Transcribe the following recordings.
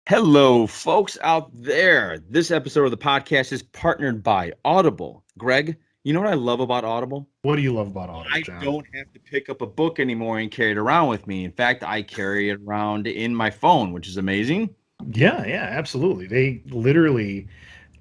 Hello, folks out there. This episode of the podcast is partnered by Audible. Greg, you know what I love about Audible? What do you love about Audible, I John? don't have to pick up a book anymore and carry it around with me. In fact, I carry it around in my phone, which is amazing. Yeah, absolutely. They literally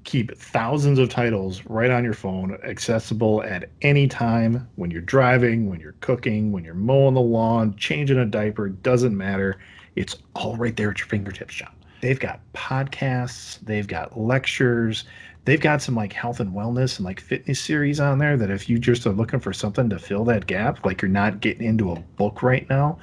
keep thousands of titles right on your phone, accessible at any time when you're driving, when you're cooking, when you're mowing the lawn, changing a diaper, doesn't matter. It's all right there at your fingertips, John. They've got podcasts, they've got lectures, they've got some like health and wellness and like fitness series on there that if you just are looking for something to fill that gap, like you're not getting into a book right now,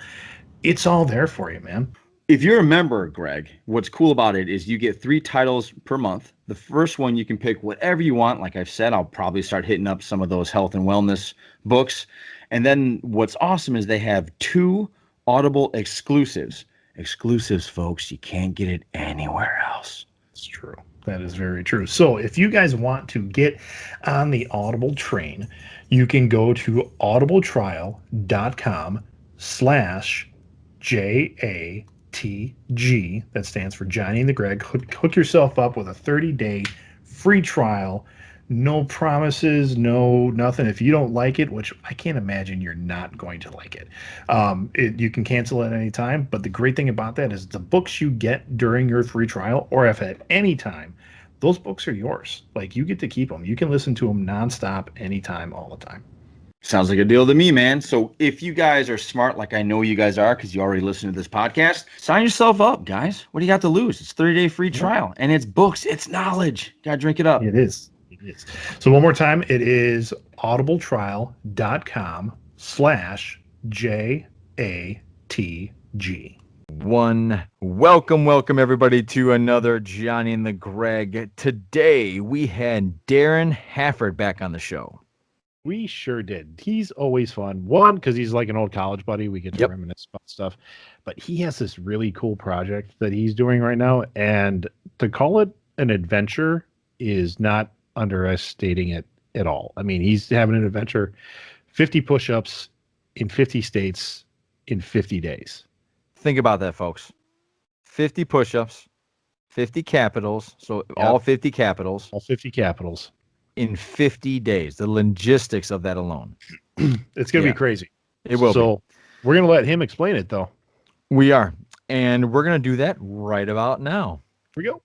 it's all there for you, man. If you're a member, Greg, what's cool about it is you get 3 titles per month. The first one, you can pick whatever you want. Like I've said, I'll probably start hitting up some of those health and wellness books. And then what's awesome is they have 2 Audible exclusives. Exclusives, folks. You can't get it anywhere else. It's true. That is very true. So if you guys want to get on the Audible train, you can go to audibletrial.com/JATG. That stands for Johnny and the Greg. Hook yourself up with a 30-day free trial. No promises, no nothing. If you don't like it, which I can't imagine you're not going to like it, you can cancel at any time. But the great thing about that is the books you get during your free trial, or if at any time, those books are yours. Like you get to keep them. You can listen to them nonstop, anytime, all the time. Sounds like a deal to me, man. So if you guys are smart, like I know you guys are, because you already listen to this podcast, sign yourself up, guys. What do you got to lose? It's 30-day free trial, and it's books, it's knowledge. Gotta drink it up. It is. It is. So one more time, it is audibletrial.com/JATG. Welcome everybody to another Johnny and the Greg. Today we had Darren Hafford back on the show. We sure did. He's always fun. One, because he's like an old college buddy. We get to reminisce about stuff. But he has this really cool project that he's doing right now. And to call it an adventure is not underestimating it at all. I mean, he's having an adventure, 50 push-ups in 50 states in 50 days. Think about that, folks. 50 push-ups, 50 capitals. So all 50 capitals. All 50 capitals. In 50 days. The logistics of that alone. It's going to be crazy. It will So we're going to let him explain it, though. We are. And we're going to do that right about now. Here we go.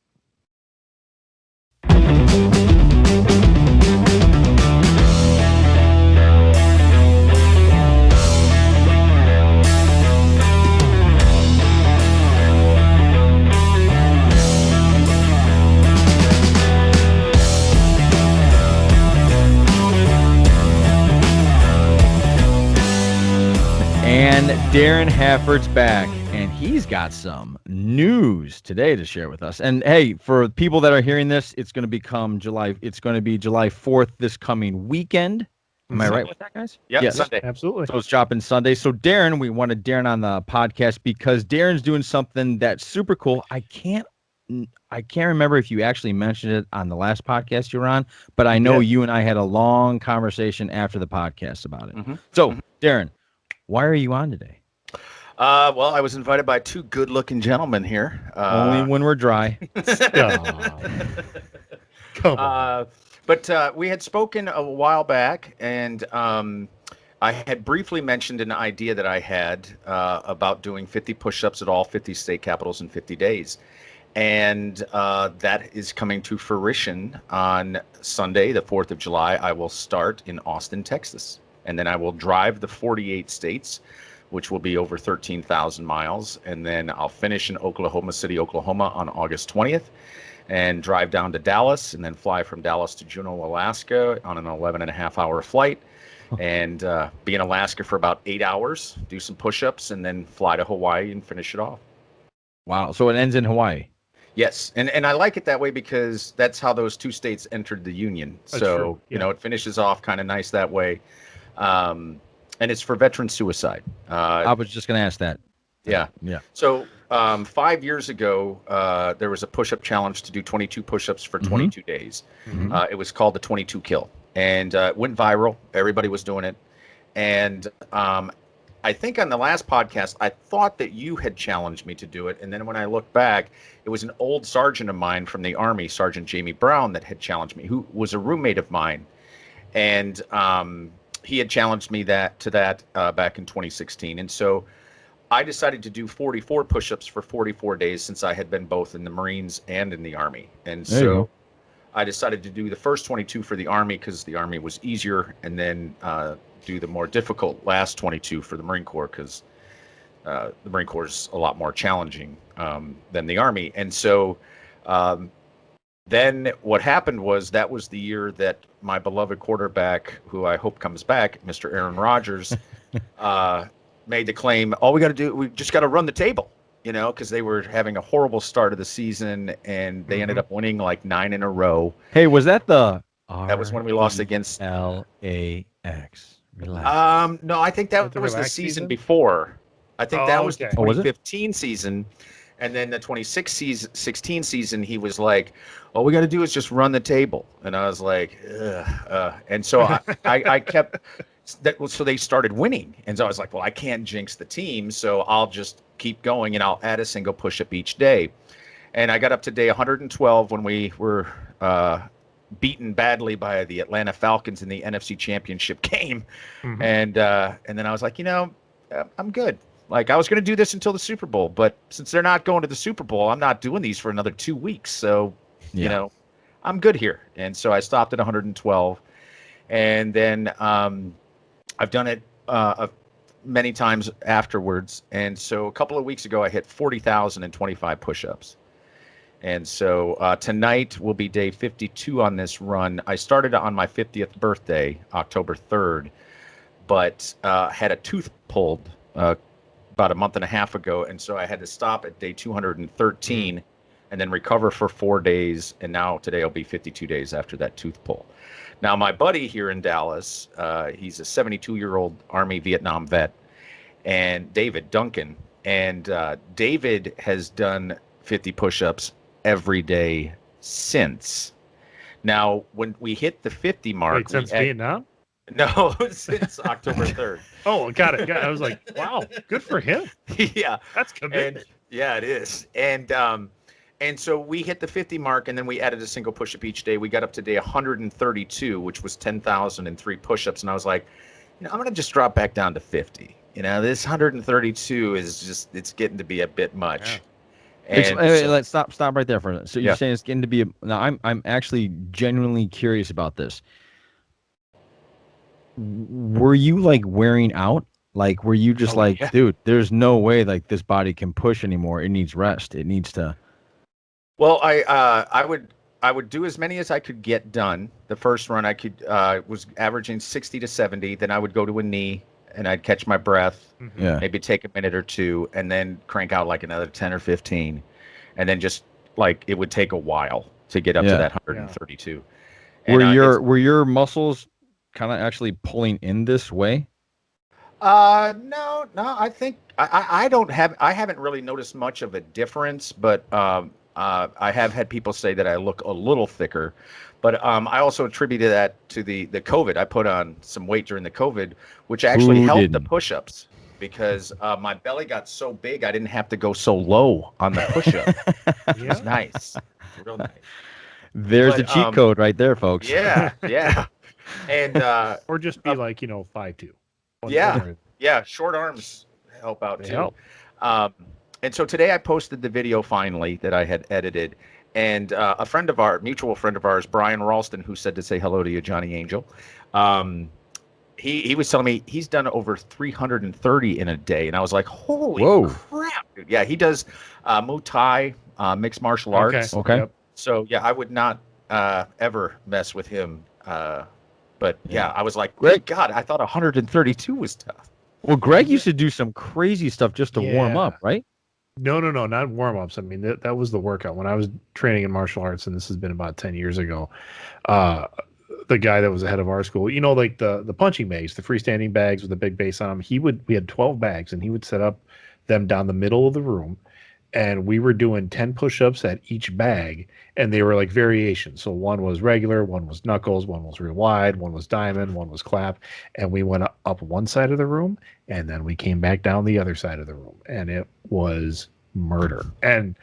And Darren Hafford's back, and he's got some news today to share with us. And hey, for people that are hearing this, it's going to be July 4th this coming weekend. Am I right with that, guys? Yep, yes, Sunday. Absolutely. So it's dropping Sunday. So Darren, we wanted Darren on the podcast because Darren's doing something that's super cool. I can't remember if you actually mentioned it on the last podcast you were on, but I know you and I had a long conversation after the podcast about it. So Darren, why are you on today? Well, I was invited by 2 good-looking gentlemen here. Only when we're dry. Come on. But we had spoken a while back, and I had briefly mentioned an idea that I had about doing 50 push-ups at all 50 state capitals in 50 days. And that is coming to fruition on Sunday, the 4th of July. I will start in Austin, Texas. And then I will drive the 48 states, which will be over 13,000 miles. And then I'll finish in Oklahoma City, Oklahoma on August 20th and drive down to Dallas and then fly from Dallas to Juneau, Alaska on an 11.5-hour flight and be in Alaska for about 8 hours, do some push-ups, and then fly to Hawaii and finish it off. Wow. So it ends in Hawaii. Yes. And I like it that way because that's how those 2 states entered the Union. That's so, true. Yeah. You know, it finishes off kind of nice that way. And it's for veteran suicide. I was just going to ask that. Yeah. Yeah. So 5 years ago, there was a push-up challenge to do 22 push-ups for 22 days. It was called the 22 Kill. And it went viral. Everybody was doing it. And I think on the last podcast, I thought that you had challenged me to do it. And then when I look back, it was an old sergeant of mine from the Army, Sergeant Jamie Brown, that had challenged me, who was a roommate of mine. And he had challenged me back in 2016. And so I decided to do 44 push-ups for 44 days since I had been both in the Marines and in the Army. And so I decided to do the first 22 for the Army because the Army was easier, and then do the more difficult last 22 for the Marine Corps because the Marine Corps is a lot more challenging than the Army. And so then what happened was that was the year that my beloved quarterback, who I hope comes back, Mr. Aaron Rodgers, made the claim, all we got to do, we just got to run the table, because they were having a horrible start of the season, and they ended up winning like 9 in a row. Hey, was that the That was when we lost against LAX? Relax. No, I think that was the season before. I think that was the 2015 season. And then the 2016 season, he was like, all we got to do is just run the table. And I was like, ugh. And so I kept that. So they started winning. And so I was like, well, I can't jinx the team. So I'll just keep going and I'll add a single push-up each day. And I got up to day 112 when we were beaten badly by the Atlanta Falcons in the NFC Championship game. And then I was like, I'm good. Like, I was going to do this until the Super Bowl, but since they're not going to the Super Bowl, I'm not doing these for another 2 weeks. So, I'm good here. And so I stopped at 112. And then I've done it many times afterwards. And so a couple of weeks ago, I hit 40,025 push-ups. And so tonight will be day 52 on this run. I started on my 50th birthday, October 3rd, but had a tooth pulled about a month and a half ago, and so I had to stop at day 213 and then recover for 4 days, and now today will be 52 days after that tooth pull. Now, my buddy here in Dallas, he's a 72-year-old Army Vietnam vet, and David Duncan, and David has done 50 push-ups every day since. Now, when we hit the 50 mark... Wait, since Vietnam? No, since October 3rd. Oh, got it. I was like, wow, good for him. Yeah. That's commitment. Yeah, it is. And so we hit the 50 mark, and then we added a single push-up each day. We got up to day 132, which was 10,003 push-ups. And I was like, I'm going to just drop back down to 50. This 132 is just, it's getting to be a bit much. Yeah. And let's stop right there for a minute. So you're saying it's getting to be now I'm actually genuinely curious about this. Were you like wearing out? Like, were you just dude, there's no way like this body can push anymore. It needs rest. It needs to. Well, I would do as many as I could get done. The first run I could was averaging 60 to 70. Then I would go to a knee and I'd catch my breath. Maybe take a minute or two, and then crank out like another 10 or 15, and then just like it would take a while to get up to that 132. Were your muscles kind of actually pulling in this way? No, I think I haven't really noticed much of a difference, but I have had people say that I look a little thicker, but I also attributed that to the COVID. I put on some weight during the COVID, which actually helped the push-ups because my belly got so big I didn't have to go so low on the push-up. It was nice, real nice. There's the cheat code right there, folks. Yeah. And or just be like 5'2". Yeah, short arms help out too. And so today I posted the video finally that I had edited, and a mutual friend of ours, Brian Ralston, who said to say hello to you, Johnny Angel. He was telling me he's done over 330 in a day, and I was like, holy crap, dude. Yeah, he does Muay Thai, mixed martial arts. Okay. Yep. So yeah, I would not ever mess with him. But yeah, I was like, Greg, God, I thought 132 was tough. Well, Greg used to do some crazy stuff just to warm up, right? No, not warm-ups. I mean, that was the workout. When I was training in martial arts, and this has been about 10 years ago, the guy that was the head of our school, like the punching bags, the freestanding bags with the big base on them, we had 12 bags, and he would set up them down the middle of the room, and we were doing 10 push-ups at each bag, and they were like variations. So one was regular, one was knuckles, one was real wide, one was diamond, one was clap, and we went up one side of the room, and then we came back down the other side of the room, and it was murder. And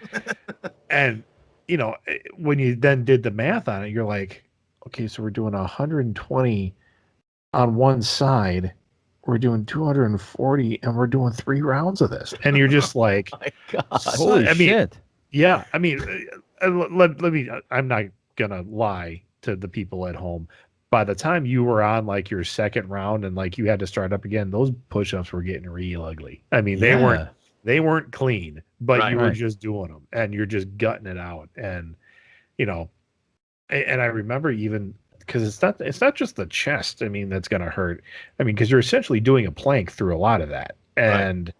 you know, when you then did the math on it, you're like, okay, so we're doing 120 on one side, we're doing 240, and we're doing 3 rounds of this, and you're just like, My God. Holy shit. yeah, I mean, let me, I'm not gonna lie to the people at home. By the time you were on like your second round and like you had to start up again, those push-ups were getting real ugly. I mean, they weren't clean, but Right, you were right. just doing them and you're just gutting it out. And you know, and I remember even because it's not just the chest. I mean, that's gonna hurt. I mean, because you're essentially doing a plank through a lot of that, and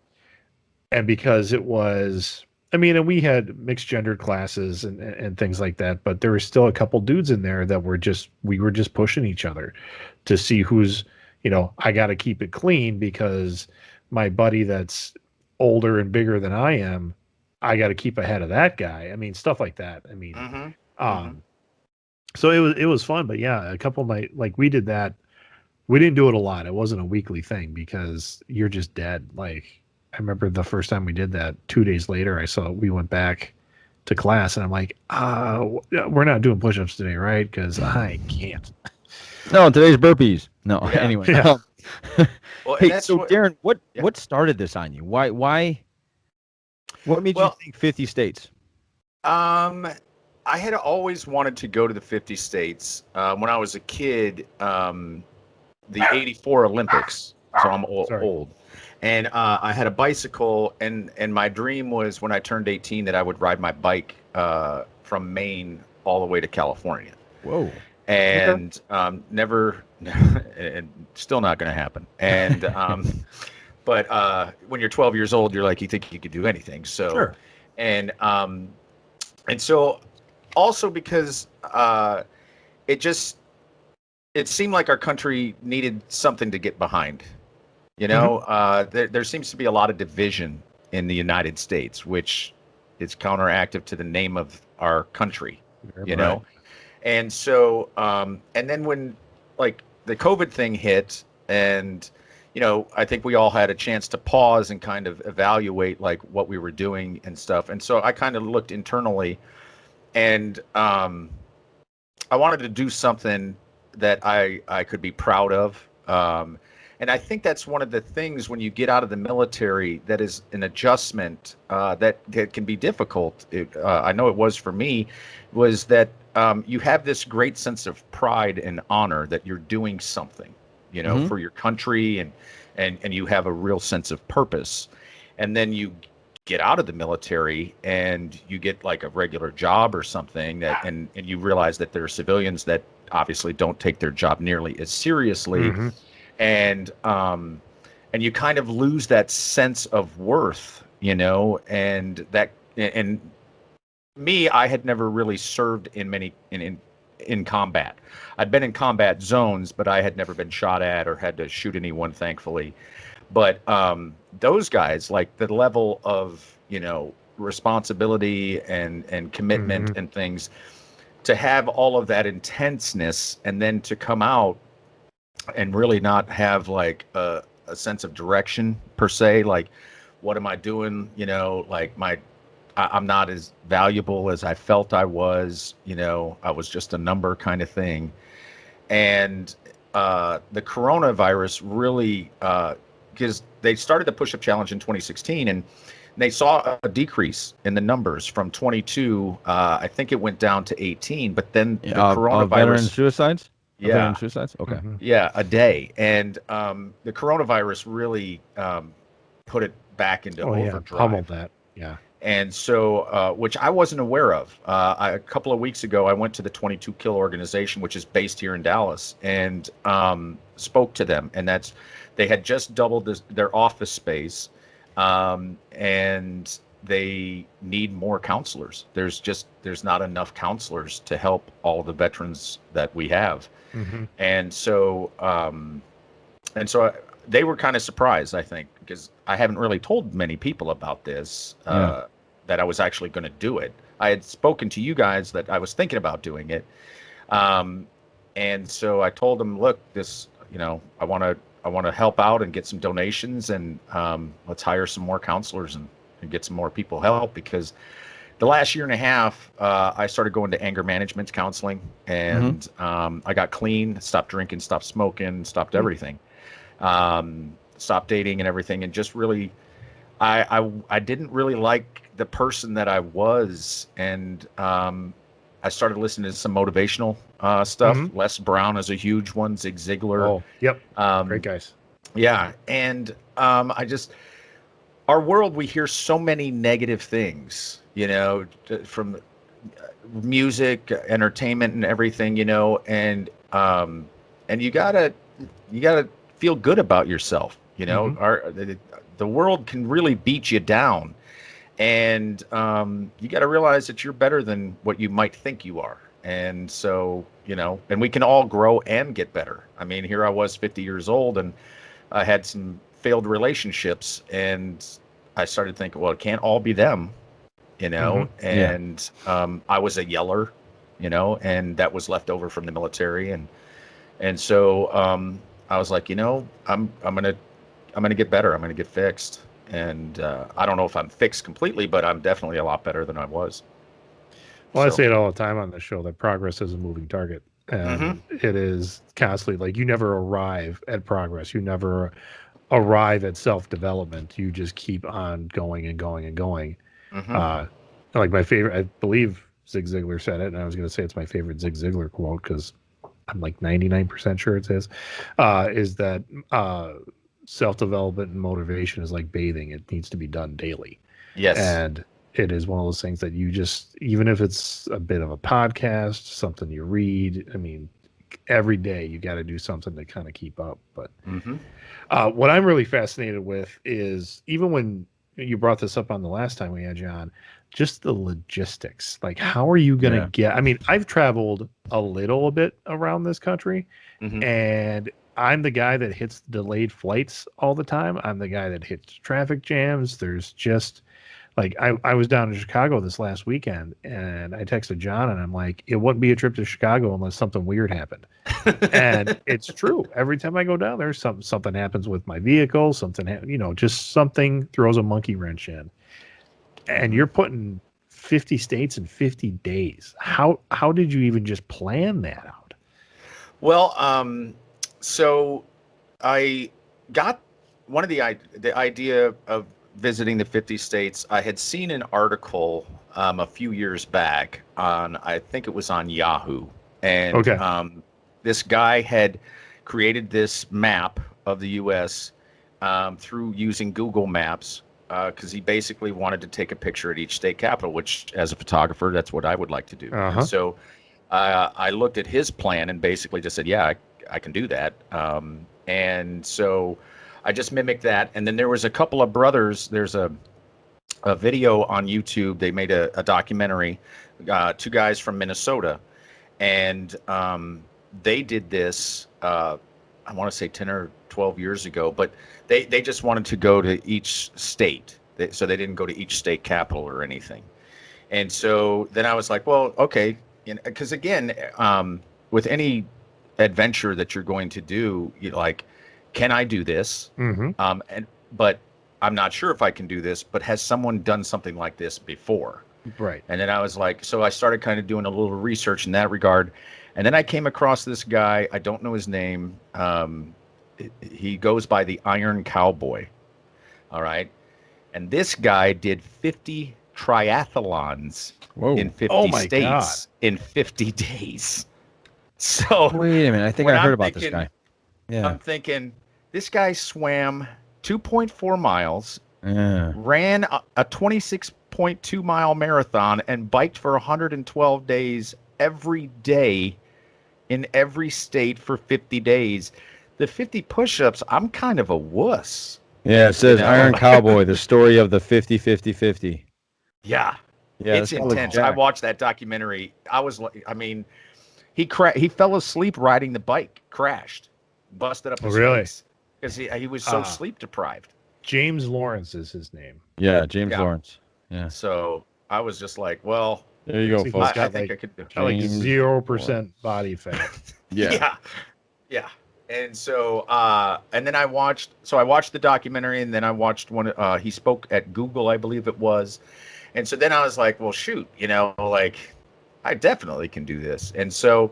because it was, I mean, and we had mixed gendered classes and things like that, but there was still a couple dudes in there that we were just pushing each other to see who's, you know, I got to keep it clean because my buddy that's older and bigger than I am, I got to keep ahead of that guy. I mean, stuff like that. I mean, so it was fun, but yeah, a couple night, like we did that. We didn't do it a lot. It wasn't a weekly thing because you're just dead. Like I remember the first time we did that, 2 days later, we went back to class and I'm like, we're not doing push-ups today, right? Because I can't. No, today's burpees. No, Yeah. anyway. Yeah. Well, and Hey, that's so what- Darren, what Yeah. started this on you? What made you Well- think 50 states? I had always wanted to go to the 50 states. When I was a kid, the 84 Olympics, so I'm old. And I had a bicycle, and my dream was when I turned 18 that I would ride my bike from Maine all the way to California. Whoa. And never, and still not going to happen. And but when you're 12 years old, you're like, you think you could do anything. So, Sure. and so also because it seemed like our country needed something to get behind. You know, there seems to be a lot of division in the United States, which is counteractive to the name of our country, you know? And so, and then when like the COVID thing hit and, you know, I think we all had a chance to pause and kind of evaluate like what we were doing and stuff. And so I kind of looked internally and I wanted to do something that I could be proud of. And I think that's one of the things when you get out of the military that is an adjustment that can be difficult. I know it was for me, was that you have this great sense of pride and honor that you're doing something, you know, for your country, and you have a real sense of purpose. And then you get out of the military and you get like a regular job or something that, and you realize that there are civilians that obviously don't take their job nearly as seriously. And you kind of lose that sense of worth, you know, and me, I had never really served in combat. I'd been in combat zones, but I had never been shot at or had to shoot anyone, thankfully. But those guys, like the level of, you know, responsibility and commitment and things, to have all of that intenseness and then to come out and really not have like a sense of direction per se, like what am I doing, you know, like I'm not as valuable as I felt I was, you know, I was just a number kind of thing. And the coronavirus really, because they started the push-up challenge in 2016 and they saw a decrease in the numbers from 22, I think it went down to 18, but then the coronavirus. Veteran suicides? Yeah. Veteran suicides? Okay. Yeah, a day. And the coronavirus really put it back into overdrive. Pummeled that. Yeah. And so, which I wasn't aware of. A couple of weeks ago, I went to the 22 Kill organization, which is based here in Dallas, and spoke to them. And they had just doubled their office space, and they need more counselors. There's not enough counselors to help all the veterans that we have. And so, they were kind of surprised, I think, because I haven't really told many people about this. that I was actually going to do it. I had spoken to you guys that I was thinking about doing it. And so I told them, look, this, I want to help out and get some donations, and let's hire some more counselors and get some more people help, because the last year and a half, I started going to anger management counseling, and I got clean, stopped drinking, stopped smoking, stopped everything, stopped dating and everything. And just really, I didn't really like the person that I was. And I started listening to some motivational stuff. Les Brown is a huge one. Zig Ziglar. Oh, yep. Great guys. Yeah. And our world, we hear so many negative things, from music, entertainment, and everything, and you gotta feel good about yourself. The world can really beat you down, and you got to realize that you're better than what you might think you are. And so, and we can all grow and get better. I mean, here I was 50 years old, and I had some failed relationships, and I started thinking, well, it can't all be them, and I was a yeller, and that was left over from the military. And so I was like, I'm going to get better. I'm going to get fixed. And I don't know if I'm fixed completely, but I'm definitely a lot better than I was. Well, I say it all the time on the show that progress is a moving target. And it is constantly, like, you never arrive at progress. You never arrive at self-development. You just keep on going and going and going. Like my favorite, I believe Zig Ziglar said it, and I was going to say it's my favorite Zig Ziglar quote, because I'm like 99% sure it's his, is that self-development and motivation is like bathing. It needs to be done daily. Yes. And it is one of those things that you just, even if it's a bit of a podcast, something you read, I mean, every day you got to do something to kind of keep up. But what I'm really fascinated with is, even when you brought this up on the last time we had you on, just the logistics. Like, how are you going to get, I mean, I've traveled a little bit around this country, and I'm the guy that hits delayed flights all the time. I'm the guy that hits traffic jams. There's just, like, I was down in Chicago this last weekend, and I texted John, and I'm like, it wouldn't be a trip to Chicago unless something weird happened. And it's true. Every time I go down there, something happens with my vehicle. Just something throws a monkey wrench in. And you're putting 50 states in 50 days. How did you even just plan that out? Well, so I got one of the idea of visiting the 50 states. I had seen an article a few years back on, I think it was on Yahoo. And this guy had created this map of the U.S. Through using Google Maps, because he basically wanted to take a picture at each state capital, which, as a photographer, that's what I would like to do. And so I looked at his plan and basically just said, yeah, I can do that. And so I just mimicked that. And then there was a couple of brothers. There's a video on YouTube. They made a documentary, two guys from Minnesota. And they did this, I want to say 10 or 12 years ago, but they just wanted to go to each state. So they didn't go to each state capital or anything. And so then I was like, well, okay. Because again, with any adventure that you're going to do, like, can I do this? But I'm not sure if I can do this, but has someone done something like this before? Right. And then I was like, so I started kind of doing a little research in that regard. And then I came across this guy. I don't know his name. He goes by the Iron Cowboy. All right. And this guy did 50 triathlons in 50 states in 50 days. So wait a minute. I think I heard about this guy. Yeah. I'm thinking, this guy swam 2.4 miles, ran a 26.2 mile marathon, and biked for 112 days every day in every state for 50 days. The 50 push-ups, I'm kind of a wuss. Yeah, it says Iron Cowboy, the story of the 50-50-50. Yeah, it's intense. I watched that documentary. He fell asleep riding the bike, crashed, busted up his face because he was so sleep deprived. James Lawrence is his name. Yeah, James Lawrence. Yeah. So I was just like, well, There you go, See, he's folks. I got think like- I could do it. Like James 0% body fat. Yeah. Yeah. And so, and then I watched the documentary, and then I watched one, he spoke at Google, I believe it was. And so then I was like, well, shoot, like I definitely can do this. And so,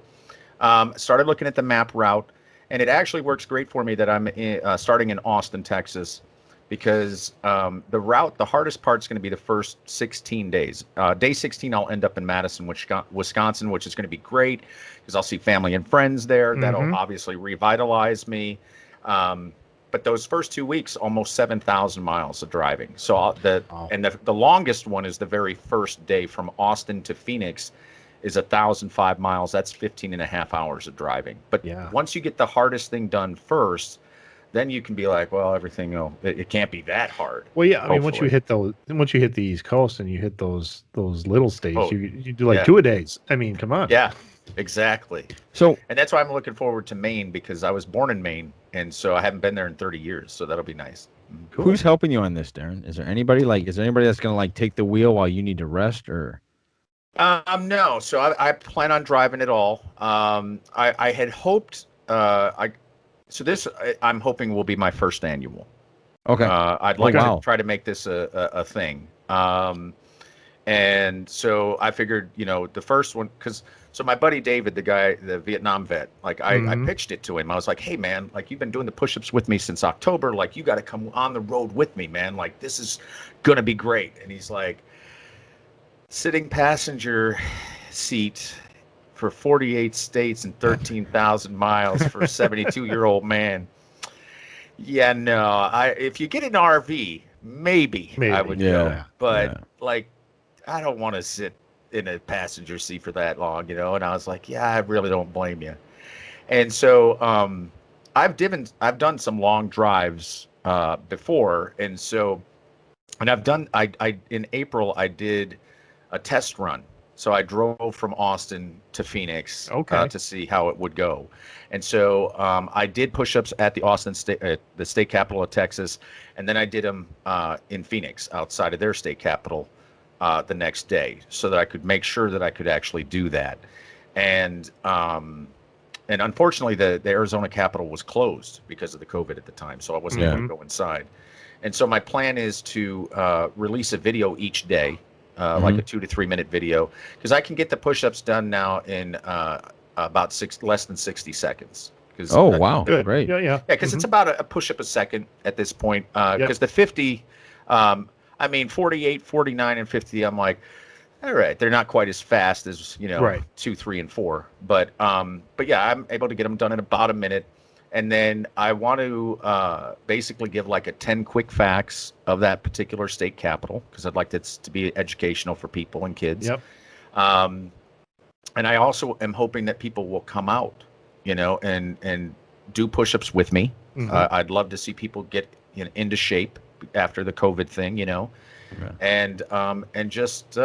started looking at the map route, and it actually works great for me that I'm starting in Austin, Texas, because the hardest part is going to be the first 16 days. Day 16, I'll end up in Madison, Wisconsin, which is going to be great because I'll see family and friends there. That'll obviously revitalize me. But those first 2 weeks, almost 7,000 miles of driving. So the longest one is the very first day from Austin to Phoenix is 1,005 miles. That's 15 and a half hours of driving. But once you get the hardest thing done first, then you can be like, well, everything, it can't be that hard. Well, yeah, I mean, once hopefully. you hit the East Coast and you hit those little states, you do like yeah. 2-a-days. I mean, come on. Yeah, exactly. So, And that's why I'm looking forward to Maine, because I was born in Maine, and so I haven't been there in 30 years. So that'll be nice. Cool. who's helping you on this, Darren? Is there anybody that's going to like take the wheel while you need to rest, or? No. So I plan on driving it all. I had hoped, I'm hoping will be my first annual. Okay. I'd like to try to make this a thing. And so I figured, the first one, so my buddy David, the Vietnam vet, like I pitched it to him. I was like, hey man, like you've been doing the push-ups with me since October. Like you got to come on the road with me, man. Like this is going to be great. And he's like, sitting passenger seat for 48 states and 13,000 miles for a 72-year-old man. Yeah, no, if you get an RV, maybe. I would go. But like, I don't want to sit in a passenger seat for that long, and I was like, yeah, I really don't blame you. And so I've done some long drives before, and I've done in April I did a test run. So I drove from Austin to Phoenix to see how it would go. And so I did push-ups at the Austin the state capital of Texas, and then I did them in Phoenix outside of their state capital the next day, so that I could make sure that I could actually do that. And unfortunately, the Arizona Capitol was closed because of the COVID at the time, so I wasn't able to go inside. And so my plan is to release a video each day, like a 2 to 3 minute video, because I can get the push-ups done now in about less than 60 seconds. Wow, Good. great. Yeah. Because it's about a push-up a second at this point. Because the 50, 48, 49, and 50, I'm like, all right, they're not quite as fast as 2, 3, and 4, but yeah, I'm able to get them done in about a minute. And then I want to basically give like a 10 quick facts of that particular state capital, because I'd like this to be educational for people and kids. Yep. And I also am hoping that people will come out, and do push-ups with me. I'd love to see people get into shape after the COVID thing, and just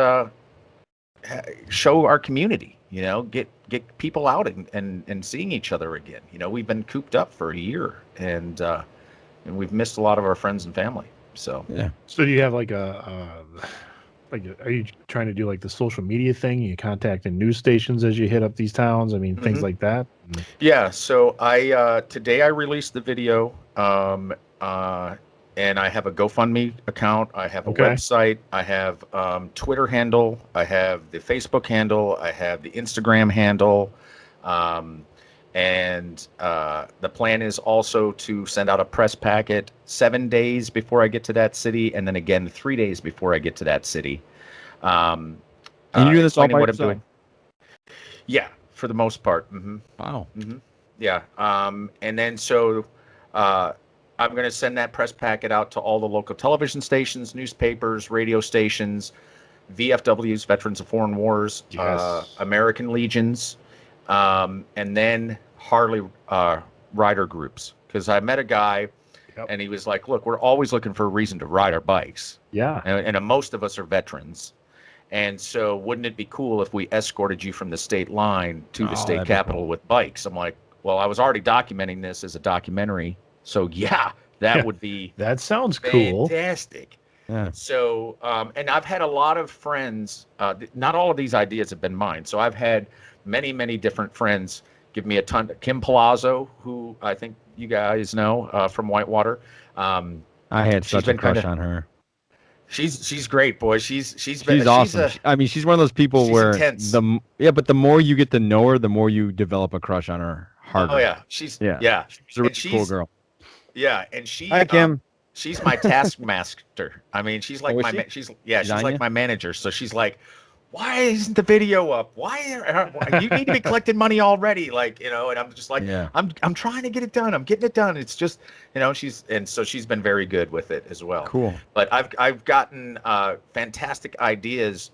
show our community, get people out and seeing each other again. We've been cooped up for a year, and we've missed a lot of our friends and family. So yeah. So do you have like are you trying to do like the social media thing? You contacting news stations as you hit up these towns? I mean, things like that. Yeah. So today I released the video, and I have a GoFundMe account. I have a website. I have Twitter handle. I have the Facebook handle. I have the Instagram handle. And the plan is also to send out a press packet 7 days before I get to that city, and then again 3 days before I get to that city. And you do this all by yourself? I'm doing. Yeah, for the most part. Wow. Yeah. And then so I'm going to send that press packet out to all the local television stations, newspapers, radio stations, VFWs, Veterans of Foreign Wars, American Legions, and then Harley rider groups. Because I met a guy, and he was like, look, we're always looking for a reason to ride our bikes. Yeah. And most of us are veterans. And so wouldn't it be cool if we escorted you from the state line to the state capitol with bikes? I'm like, well, I was already documenting this as a documentary. So, yeah, that would be that sounds cool. Fantastic. Yeah. So, and I've had a lot of friends. Not all of these ideas have been mine. So I've had many, many different friends give me a ton. Kim Palazzo, who I think you guys know from Whitewater. I had She's such a been kind crush of. on her. She's great, boy. She's She's awesome. I mean, she's one of those people she's where intense. but the more you get to know her, the more you develop a crush on her harder. Oh yeah, She's a really and cool girl. Yeah, and she Hi, Kim. she's my taskmaster. I mean, she's like Oh, is my she? she's She's on like ya? my manager. So she's like, why isn't the video up? Why you need to be collecting money already? Like, you know, and I'm just like, Yeah. I'm trying to get it done. I'm getting it done. It's just, you know, so she's been very good with it as well. Cool. But I've gotten fantastic ideas.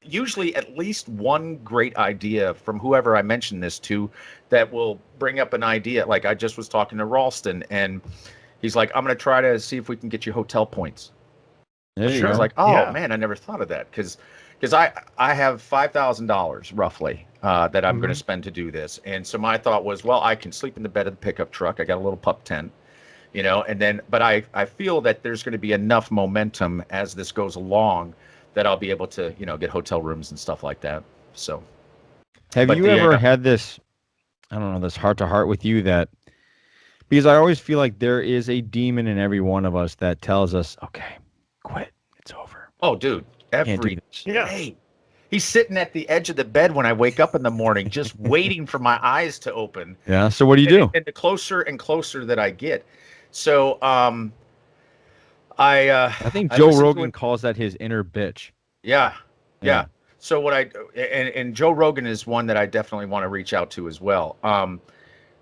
Usually at least one great idea from whoever I mentioned this to that will bring up an idea. Like I just was talking to Ralston and he's like, I'm going to try to see if we can get you hotel points. There you I was go. like, oh Yeah. man, I never thought of that because I have $5,000 roughly that I'm going to spend to do this. And so my thought was, well, I can sleep in the bed of the pickup truck. I got a little pup tent, you know, and then, but I feel that there's going to be enough momentum as this goes along that I'll be able to, you know, get hotel rooms and stuff like that. So, Have but you the, ever had this, I don't know, this heart to heart with you that, because I always feel like there is a demon in every one of us that tells us, okay, quit. It's over. oh, dude, Can't do every this. day. He's sitting at the edge of the bed when I wake up in the morning, just waiting for my eyes to open. Yeah. So what do you do? And the closer and closer that I get. So, I think I Joe listened to Rogan it. calls that his inner bitch. Yeah. Yeah. So what and Joe Rogan is one that I definitely want to reach out to as well.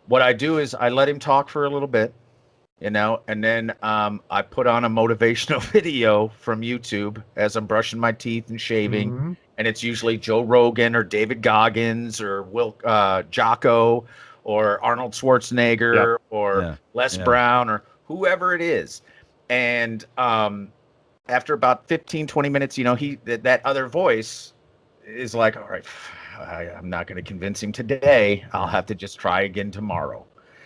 What I do is I let him talk for a little bit, you know, and then I put on a motivational video from YouTube as I'm brushing my teeth and shaving, and it's usually Joe Rogan or David Goggins or Jocko or Arnold Schwarzenegger or Les Brown or whoever it is, and after about 15, 20 minutes, you know, that other voice is like, all right, I'm not going to convince him today. I'll have to just try again tomorrow.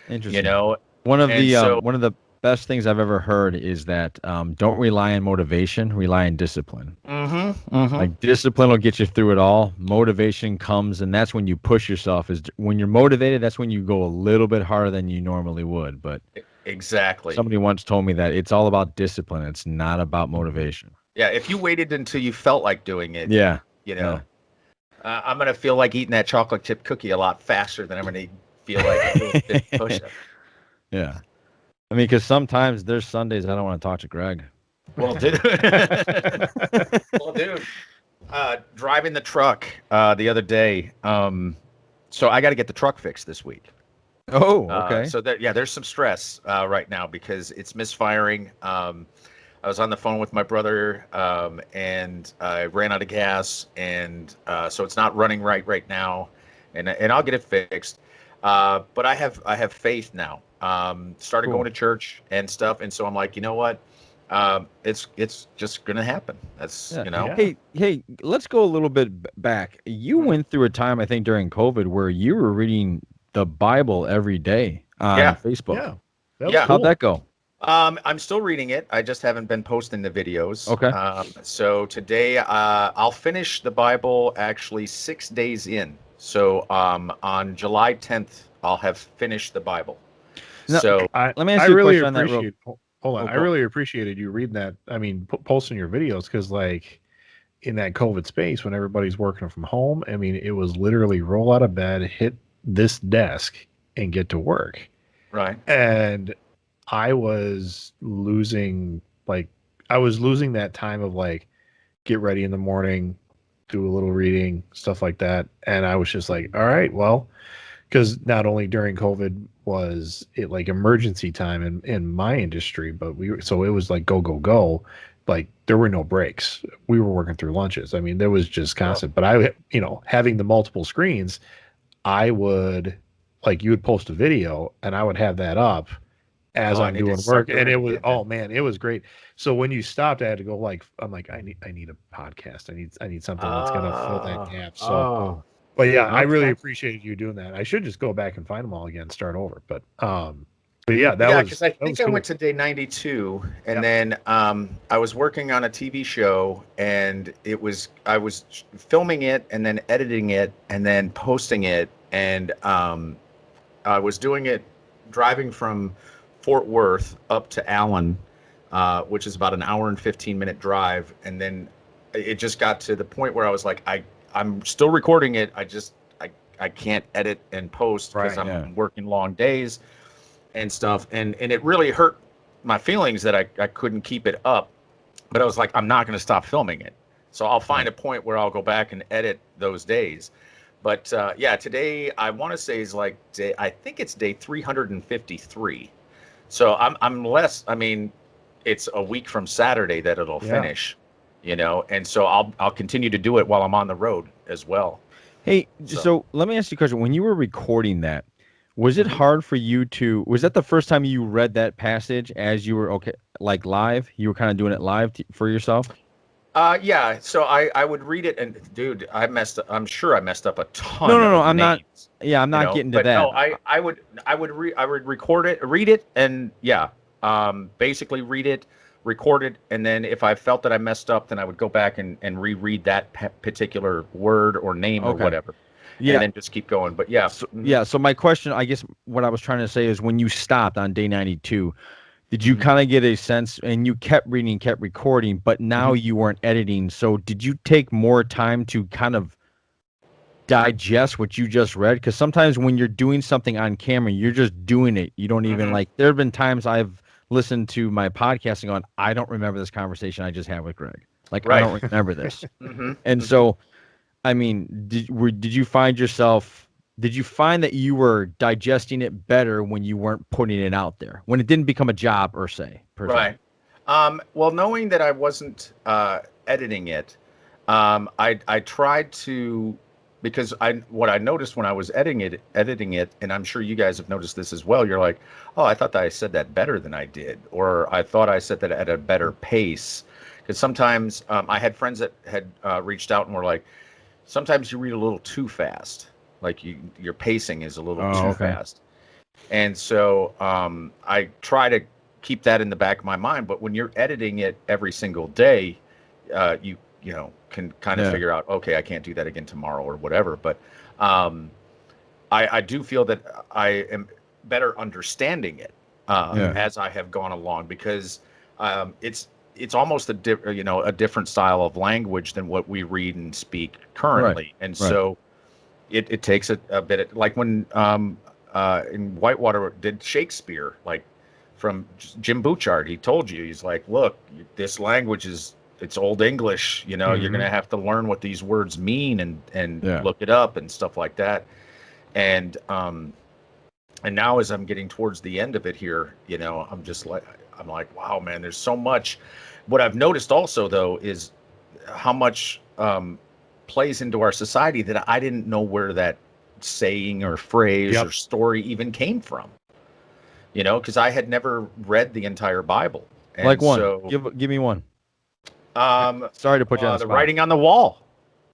Interesting. You know, one of and one of the best things I've ever heard is that don't rely on motivation, rely on discipline. Like discipline will get you through it all. Motivation comes, and that's when you push yourself. Is when you're motivated, that's when you go a little bit harder than you normally would. But exactly. somebody once told me that it's all about discipline. It's not about motivation. Yeah, if you waited until you felt like doing it, Yeah. you know, I'm going to feel like eating that chocolate chip cookie a lot faster than I'm going to feel like doing 50 push-ups. Yeah. I mean, because sometimes there's Sundays I don't want to talk to Greg. Well, dude. Driving the truck the other day. So I got to get the truck fixed this week. Oh, okay. So there's some stress right now because it's misfiring. I was on the phone with my brother, and I ran out of gas, and so it's not running right now, and I'll get it fixed. But I have faith now. Started going to church and stuff, and so I'm like, you know what? It's just gonna happen. That's you know. Hey, let's go a little bit back. You went through a time, I think, during COVID where you were reading the Bible every day on Facebook. Yeah. How'd that go? I'm still reading it. I just haven't been posting the videos. Okay. So today, I'll finish the Bible actually 6 days in. So on July 10th, I'll have finished the Bible. Now, so let me ask you a question on that. Hold on. I really appreciated you reading that. I mean, posting your videos because, like, in that COVID space, when everybody's working from home, I mean, it was literally roll out of bed, hit this desk, and get to work. Right. And I was losing that time of like get ready in the morning, do a little reading, stuff like that. And I was just like, all right, well, because not only during COVID was it like emergency time in my industry, but so it was like go. Like there were no breaks. We were working through lunches. I mean, there was just constant. But I, having the multiple screens, I would you would post a video and I would have that up as I'm doing work, and it was it was great. So when you stopped, I had to go I'm like I need a podcast. I need something that's gonna fill that gap. So, but yeah, I really appreciated you doing that. I should just go back and find them all again, start over. But But yeah, because I that think was I cool. went to day 92, and then I was working on a TV show, and I was filming it and then editing it and then posting it, and I was doing it driving from Fort Worth up to Allen, which is about an hour and 15-minute drive, and then it just got to the point where I was like, I'm still recording it. I can't edit and post because I'm working long days and stuff, and it really hurt my feelings that I couldn't keep it up. But I was like, I'm not going to stop filming it, so I'll find a point where I'll go back and edit those days. But yeah, today I want to say is like I think it's day 353. So I'm less. I mean, it's a week from Saturday that it'll finish, and so I'll continue to do it while I'm on the road as well. Hey, so let me ask you a question. When you were recording that, was it hard for you was that the first time you read that passage as you were like live? You were kind of doing it live for yourself? Yeah. So I would read it, and dude, I'm sure I messed up a ton. No. Of I'm names, not. Yeah, I'm not getting to but that. No, I would record it, read it, and basically read it, record it, and then if I felt that I messed up, then I would go back and reread that particular word or name or whatever. Yeah. And then just keep going. But yeah. So my question, I guess what I was trying to say is when you stopped on day 92, did you kind of get a sense, and you kept reading, kept recording, but now you weren't editing. So did you take more time to kind of digest what you just read? Because sometimes when you're doing something on camera, you're just doing it. You don't even there have been times I've listened to my podcast and gone, I don't remember this conversation I just had with Greg. Like, I don't remember this. And so, I mean, did you find that you were digesting it better when you weren't putting it out there, when it didn't become a job per se? Well, knowing that I wasn't editing it, I tried to, because what I noticed when I was editing it, and I'm sure you guys have noticed this as well. You're like, oh, I thought that I said that better than I did, or I thought I said that at a better pace. Because sometimes I had friends that had reached out and were like, sometimes you read a little too fast, like your pacing is a little too fast. And so I try to keep that in the back of my mind. But when you're editing it every single day, you can kind of figure out, okay, I can't do that again tomorrow or whatever. But I do feel that I am better understanding it as I have gone along, because it's almost a different style of language than what we read and speak currently. And so it takes a bit like when in Whitewater did Shakespeare, like from Jim Bouchard, he told you, he's like, look, this language it's Old English, you're going to have to learn what these words mean and look it up and stuff like that. And now as I'm getting towards the end of it here, I'm like, wow, man, there's so much. What I've noticed also, though, is how much plays into our society that I didn't know where that saying or phrase or story even came from. Because I had never read the entire Bible. And like one. So, give me one. Sorry to put you on the spot. The writing on the wall.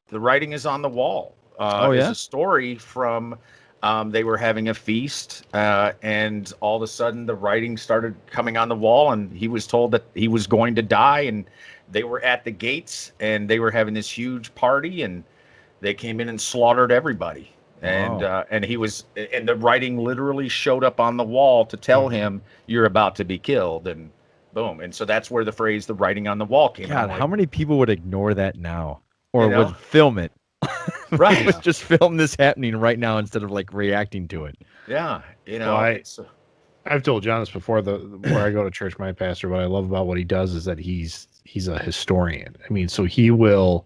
The writing is on the wall. Is a story from they were having a feast, and all of a sudden the writing started coming on the wall, and he was told that he was going to die, and they were at the gates, and they were having this huge party, and they came in and slaughtered everybody. And and the writing literally showed up on the wall to tell him, you're about to be killed, and boom. And so that's where the phrase "the writing on the wall" came. God, how many people would ignore that now, or would film it? Right. Let's just film this happening right now instead of like reacting to it. Yeah. I've told John this before. Where I go to church, my pastor, what I love about what he does is that he's a historian. I mean, so he'll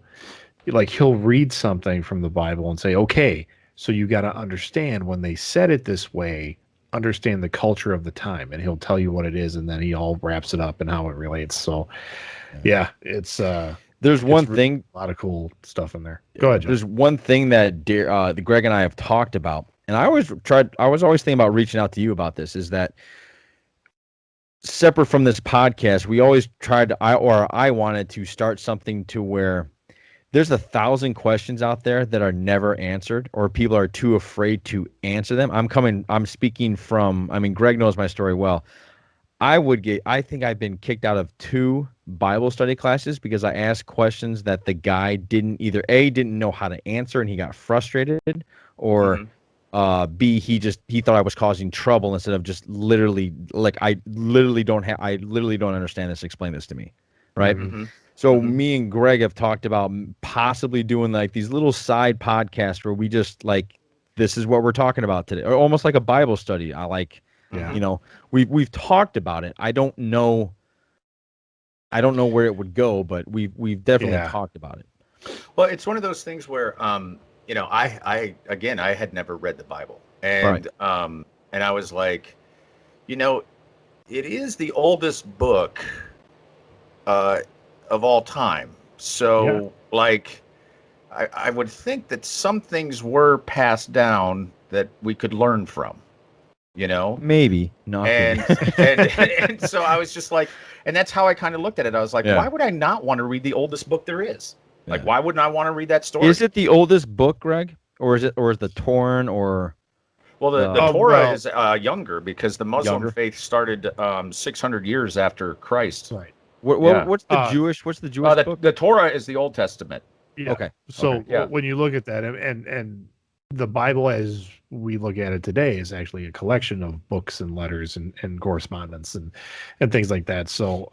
read something from the Bible and say, okay, so you got to understand when they said it this way, understand the culture of the time, and he'll tell you what it is, and then he all wraps it up and how it relates. So yeah, it's there's one really thing, a lot of cool stuff in there. Go ahead, John. There's one thing that Greg and I have talked about, and I was always thinking about reaching out to you about this, is that separate from this podcast, we always I wanted to start something to where there's 1,000 questions out there that are never answered, or people are too afraid to answer them. I'm speaking from, I mean, Greg knows my story well. I think I've been kicked out of 2 Bible study classes because I asked questions that the guy didn't know how to answer and he got frustrated, or B, he thought I was causing trouble instead of just literally, like, I literally don't understand this. Explain this to me. Right. Mm-hmm. So me and Greg have talked about possibly doing like these little side podcasts where we just like, this is what we're talking about today, or almost like a Bible study. You know, we've talked about it. I don't know where it would go, but we've definitely talked about it. Well, it's one of those things where, you know, I had never read the Bible, and and I was like, you know, it is the oldest book of all time. So like, I would think that some things were passed down that we could learn from. You know, maybe not. And so I was just like, and that's how I kind of looked at it. I was like, why would I not want to read the oldest book there is? Like, why wouldn't I want to read that story? Is it the oldest book, Greg, or is the Torah, or? Well, the Torah is younger because the Muslim faith started 600 years after Christ. Right. What's the Jewish book? The Torah is the Old Testament. Yeah. Okay. So when you look at that, and the Bible as we look at it today is actually a collection of books and letters and correspondence and things like that. So,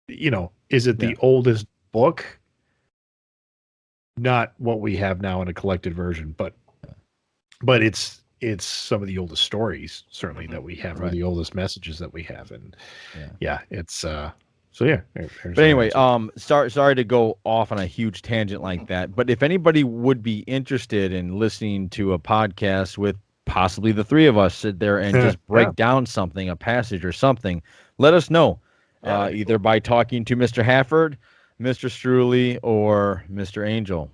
you know, is it the oldest book? Not what we have now in a collected version, but it's some of the oldest stories certainly that we have, or the oldest messages that we have. And it's so yeah. But anyway, sorry to go off on a huge tangent like that. But if anybody would be interested in listening to a podcast with possibly the 3 of us sit there and just break down something, a passage or something, let us know. Either by talking to Mr. Hafford, Mr. Struley, or Mr. Angel.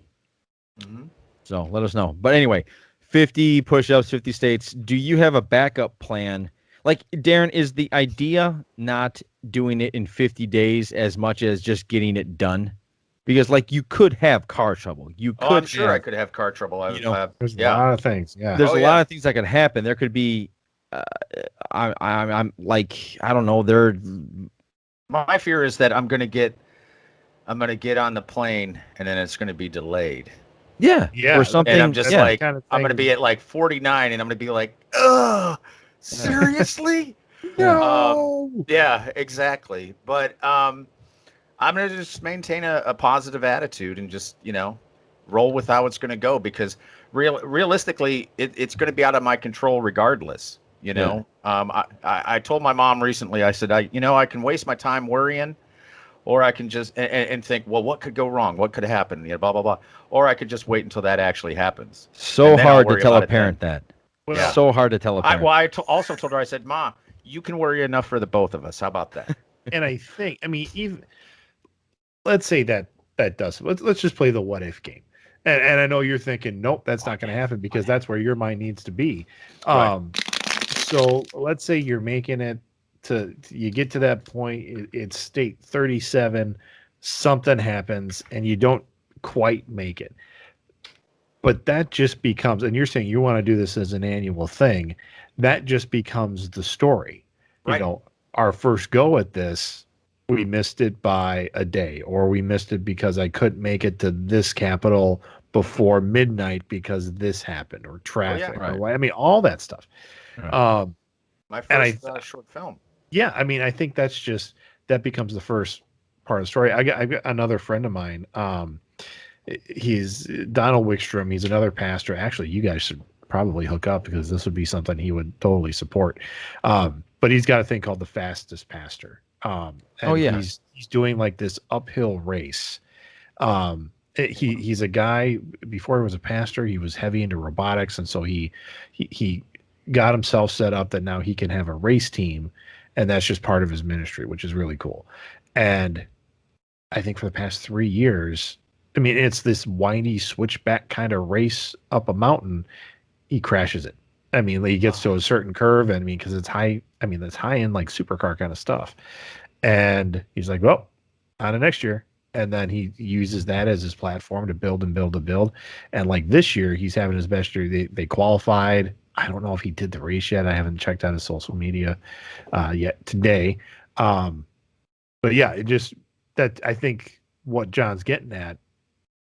So let us know. But anyway, 50 push-ups, 50 states. Do you have a backup plan? Like, Darren, is the idea not doing it in 50 days as much as just getting it done? Because, like, you could have car trouble. I'm sure I could have car trouble. There's a lot of things. Yeah. There's a lot of things that could happen. There could be, I'm like, I don't know. My fear is that I'm going to get on the plane and then it's going to be delayed. Yeah. Or something. And I'm just like, kind of I'm going to be at like 49 and I'm going to be like, ugh. Seriously? No. Yeah, exactly. But I'm going to just maintain a positive attitude and just, you know, roll with how it's going to go, because realistically, it's going to be out of my control regardless. You know, I told my mom recently, I said, I can waste my time worrying, or I can just and think, well, what could go wrong? What could happen? You know, blah, blah, blah. Or I could just wait until that actually happens. So hard to tell a parent that. Well, so hard to tell a parent. I also told her, I said, Ma, you can worry enough for the both of us. How about that? And I think, I mean, even let's say that does. Let's just play the what if game. And I know you're thinking, nope, that's not going to happen, because that's where your mind needs to be. Right. So let's say you're making it you get to that point. It's state 37. Something happens and you don't quite make it. But that just becomes, and you're saying you want to do this as an annual thing, that just becomes the story. Right. You know, our first go at this, we missed it by a day, or we missed it because I couldn't make it to this capital before midnight because this happened, or traffic. I mean, all that stuff. Right. My first short film. Yeah, I mean, I think that becomes the first part of the story. I got another friend of mine. He's Donald Wickstrom. He's another pastor. Actually, you guys should probably hook up, because this would be something he would totally support. But he's got a thing called the Fastest Pastor. He's doing like this uphill race. He's a guy, before he was a pastor, he was heavy into robotics, and so he got himself set up that now he can have a race team, and that's just part of his ministry, which is really cool. And I think for the past 3 years, I mean, it's this windy switchback kind of race up a mountain. He crashes it. I mean, he gets to a certain curve, and I mean, because it's high. I mean, that's high end, like supercar kind of stuff. And he's like, "Well, on to next year." and then he uses that as his platform to build and build and build. And like this year, he's having his best year. They qualified. I don't know if he did the race yet. I haven't checked out his social media yet today. But yeah, it just that I think what John's getting at,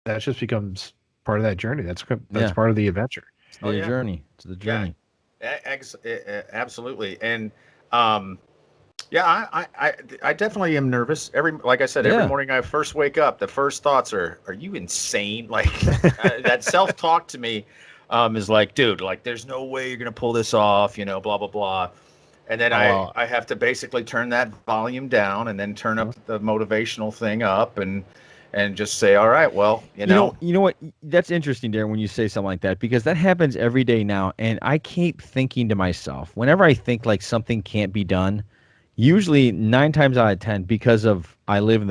that just becomes part of that journey. That's part of the adventure. It's the journey. It's the journey. Yeah, absolutely. And I definitely am nervous. Like I said, every morning I first wake up, the first thoughts are you insane? Like that self-talk to me is like, dude, like there's no way you're gonna pull this off, blah blah blah. And then I have to basically turn that volume down and then turn up the motivational thing up and just say, all right, well, you know what? That's interesting, Darren, when you say something like that, because that happens every day now. And I keep thinking to myself, whenever I think like something can't be done, usually 9 times out of 10, because of I live in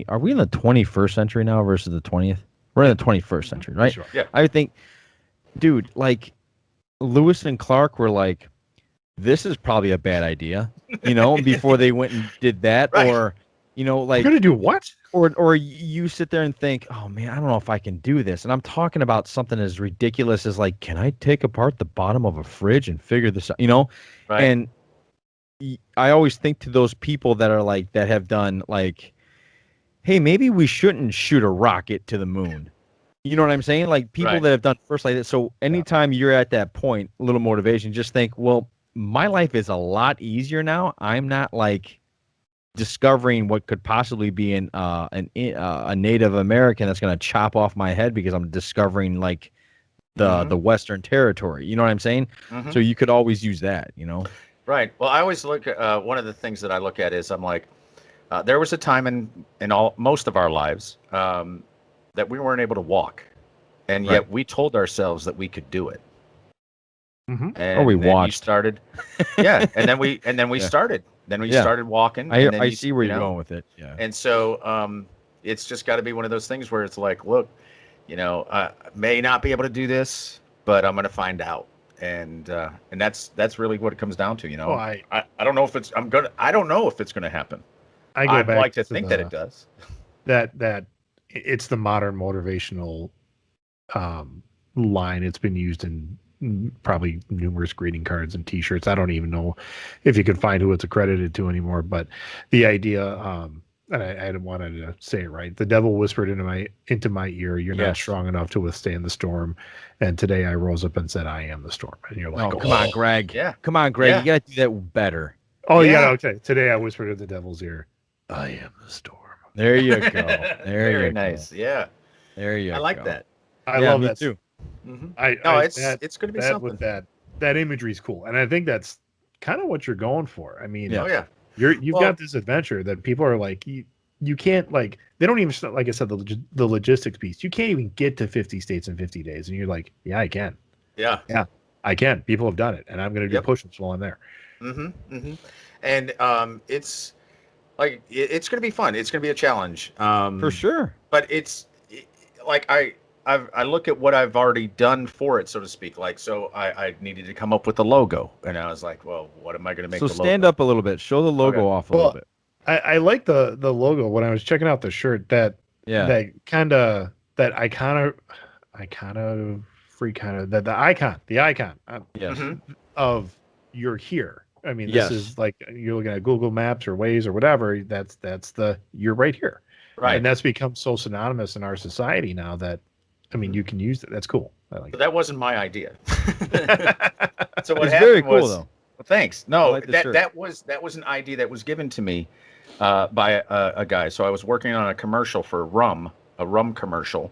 are we in the 21st century now versus the 20th? We're in the 21st century, right? Sure. Yeah. I would think, dude, like Lewis and Clark were like, this is probably a bad idea, before they went and did that. Right. Or, like, you're going to do what? Or you sit there and think, oh man, I don't know if I can do this. And I'm talking about something as ridiculous as like, can I take apart the bottom of a fridge and figure this out? Right. And I always think to those people that are like, that have done like, hey, maybe we shouldn't shoot a rocket to the moon. You know what I'm saying? Like people that have done first like that. So anytime you're at that point, a little motivation, just think, well, my life is a lot easier now. I'm not like discovering what could possibly be a Native American that's going to chop off my head because I'm discovering like the Western Territory. You know what I'm saying? Mm-hmm. So you could always use that, Right. Well, I always look at one of the things that I look at is I'm like, there was a time in most of our lives that we weren't able to walk, and yet we told ourselves that we could do it. Mm-hmm. And we then watched. you started, and then we started. Then we started walking. And then I see where you're going with it. Yeah. And so it's just got to be one of those things where it's like, look, I may not be able to do this, but I'm going to find out. And that's really what it comes down to, Well, I don't know if I don't know if it's going to happen. I'd like to think that it does. That it's the modern motivational line. It's been used in probably numerous greeting cards and T-shirts. I don't even know if you could find who it's accredited to anymore. But the idea, and I didn't want to say it right. The devil whispered into my ear, "You're not strong enough to withstand the storm." And today I rose up and said, "I am the storm." And you're like, come on, Greg. Yeah, come on, Greg. Yeah. You got to do that better. Oh yeah, okay. Today I whispered in the devil's ear, "I am the storm." There you go. Very nice. Yeah. There you go. I like that. I love that too. Mm-hmm. It's going to be something. with that imagery is cool, and I think that's kind of what you're going for. I mean, you've got this adventure that people are like, you can't, like, they don't even, like I said, the logistics piece. You can't even get to 50 states in 50 days, and you're like, yeah, I can. Yeah, I can. People have done it, and I'm going to do push-ups while I'm there. Mm-hmm. Mm-hmm. And it's like it's going to be fun. It's going to be a challenge, for sure. But it's like I look at what I've already done for it, so to speak. Like, so I needed to come up with the logo, and I was like, well, what am I going to make? So the logo? stand up a little bit. Show the logo off a little bit. I like the logo when I was checking out the shirt. The icon of you're here. I mean, this is like you're looking at Google Maps or Waze or whatever. That's you're right here, right? And that's become so synonymous in our society now that, I mean, you can use it. That's cool. I like. But that wasn't my idea. So what it's happened very cool, was, though. Well, thanks. No, like that was an idea that was given to me by a guy. So I was working on a commercial for a rum commercial,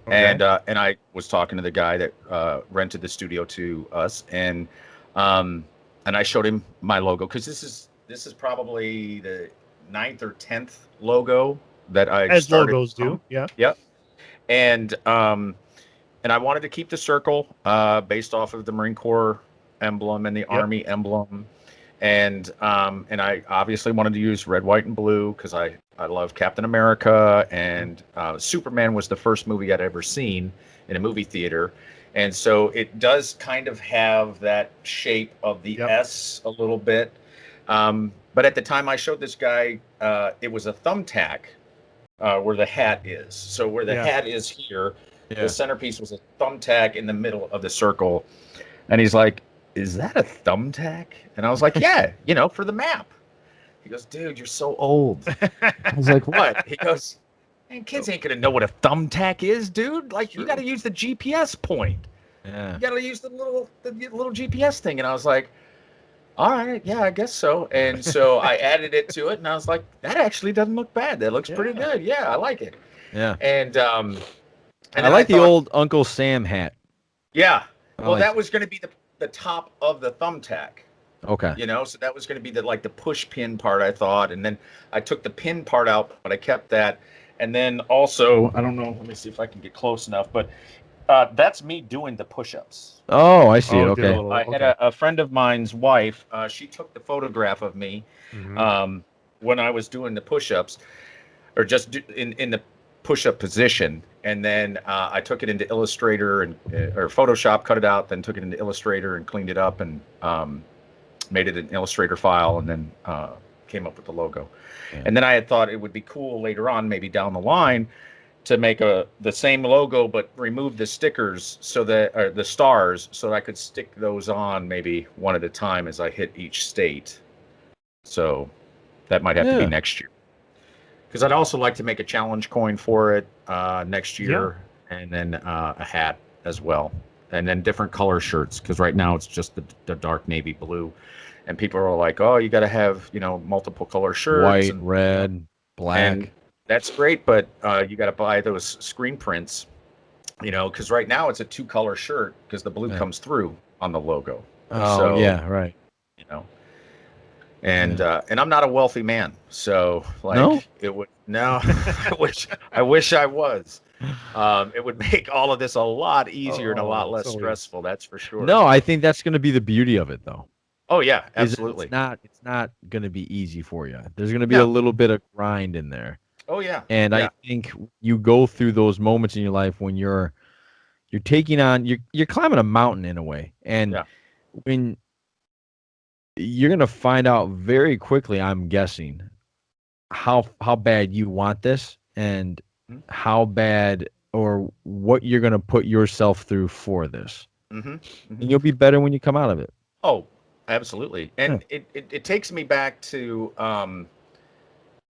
and I was talking to the guy that rented the studio to us, and I showed him my logo, because this is probably the 9th or 10th logo that I started. Logos do. Yeah. Yep. And I wanted to keep the circle based off of the Marine Corps emblem and the Army emblem, and I obviously wanted to use red, white, and blue because I love Captain America, and Superman was the first movie I'd ever seen in a movie theater, and so it does kind of have that shape of the S a little bit. But at the time I showed this guy, it was a thumbtack where the hat is. So where the hat is here, the centerpiece was a thumbtack in the middle of the circle. And he's like, "Is that a thumbtack?" And I was like, "Yeah, for the map." He goes, "Dude, you're so old." I was like, "What?" He goes, "Man, kids ain't gonna know what a thumbtack is, dude. Like, you got to use the GPS point. Yeah. You got to use the little GPS thing." And I was like, "All right, yeah, I guess so." And so I added it to it, and I was like, "That actually doesn't look bad. That looks pretty good. Yeah, I like it." Yeah. And I like the old Uncle Sam hat. Yeah. Well, that was going to be the top of the thumbtack. Okay. So that was going to be the push pin part, I thought, and then I took the pin part out, but I kept that. And then also, I don't know, let me see if I can get close enough, but that's me doing the push-ups. Oh, I see it. Okay. I had a friend of mine's wife. She took the photograph of me when I was doing the push-ups, or just in the push-up position, and then I took it into Illustrator or Photoshop, cut it out, then took it into Illustrator and cleaned it up and made it an Illustrator file, and then came up with the logo. Yeah. And then I had thought it would be cool later on, maybe down the line, to make the same logo but remove the stickers or the stars, so that I could stick those on maybe one at a time as I hit each state. So that might have to be next year. Because I'd also like to make a challenge coin for it next year, and then a hat as well, and then different color shirts. Because right now it's just the dark navy blue, and people are like, "Oh, you got to have multiple color shirts, white, red, black." And that's great, but you got to buy those screen prints, because right now it's a 2-color shirt because the blue comes through on the logo. Oh, so, yeah, right. And I'm not a wealthy man, so it would I wish I was. It would make all of this a lot easier and a lot less stressful. That's for sure. No, I think that's going to be the beauty of it, though. Oh yeah, absolutely. It's not going to be easy for you. There's going to be a little bit of grind in there. Oh yeah. And I think you go through those moments in your life when you're taking on you're climbing a mountain in a way, and when you're going to find out very quickly, I'm guessing, how bad you want this and how bad or what you're going to put yourself through for this. And you'll be better when you come out of it. Oh, absolutely. And it takes me back to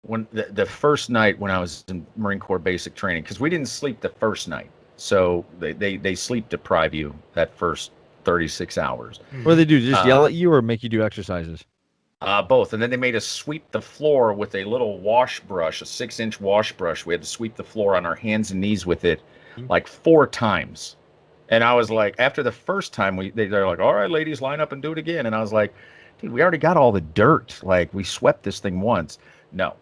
when the first night when I was in Marine Corps basic training, because we didn't sleep the first night. So they sleep deprive you that first 36 hours. What do they do? Just yell at you or make you do exercises? Both. And then they made us sweep the floor with a little wash brush, a 6-inch wash brush. We had to sweep the floor on our hands and knees with it like 4 times. And I was like, after the first time, they're like, "All right, ladies, line up and do it again." And I was like, "Dude, we already got all the dirt. Like, we swept this thing once." No.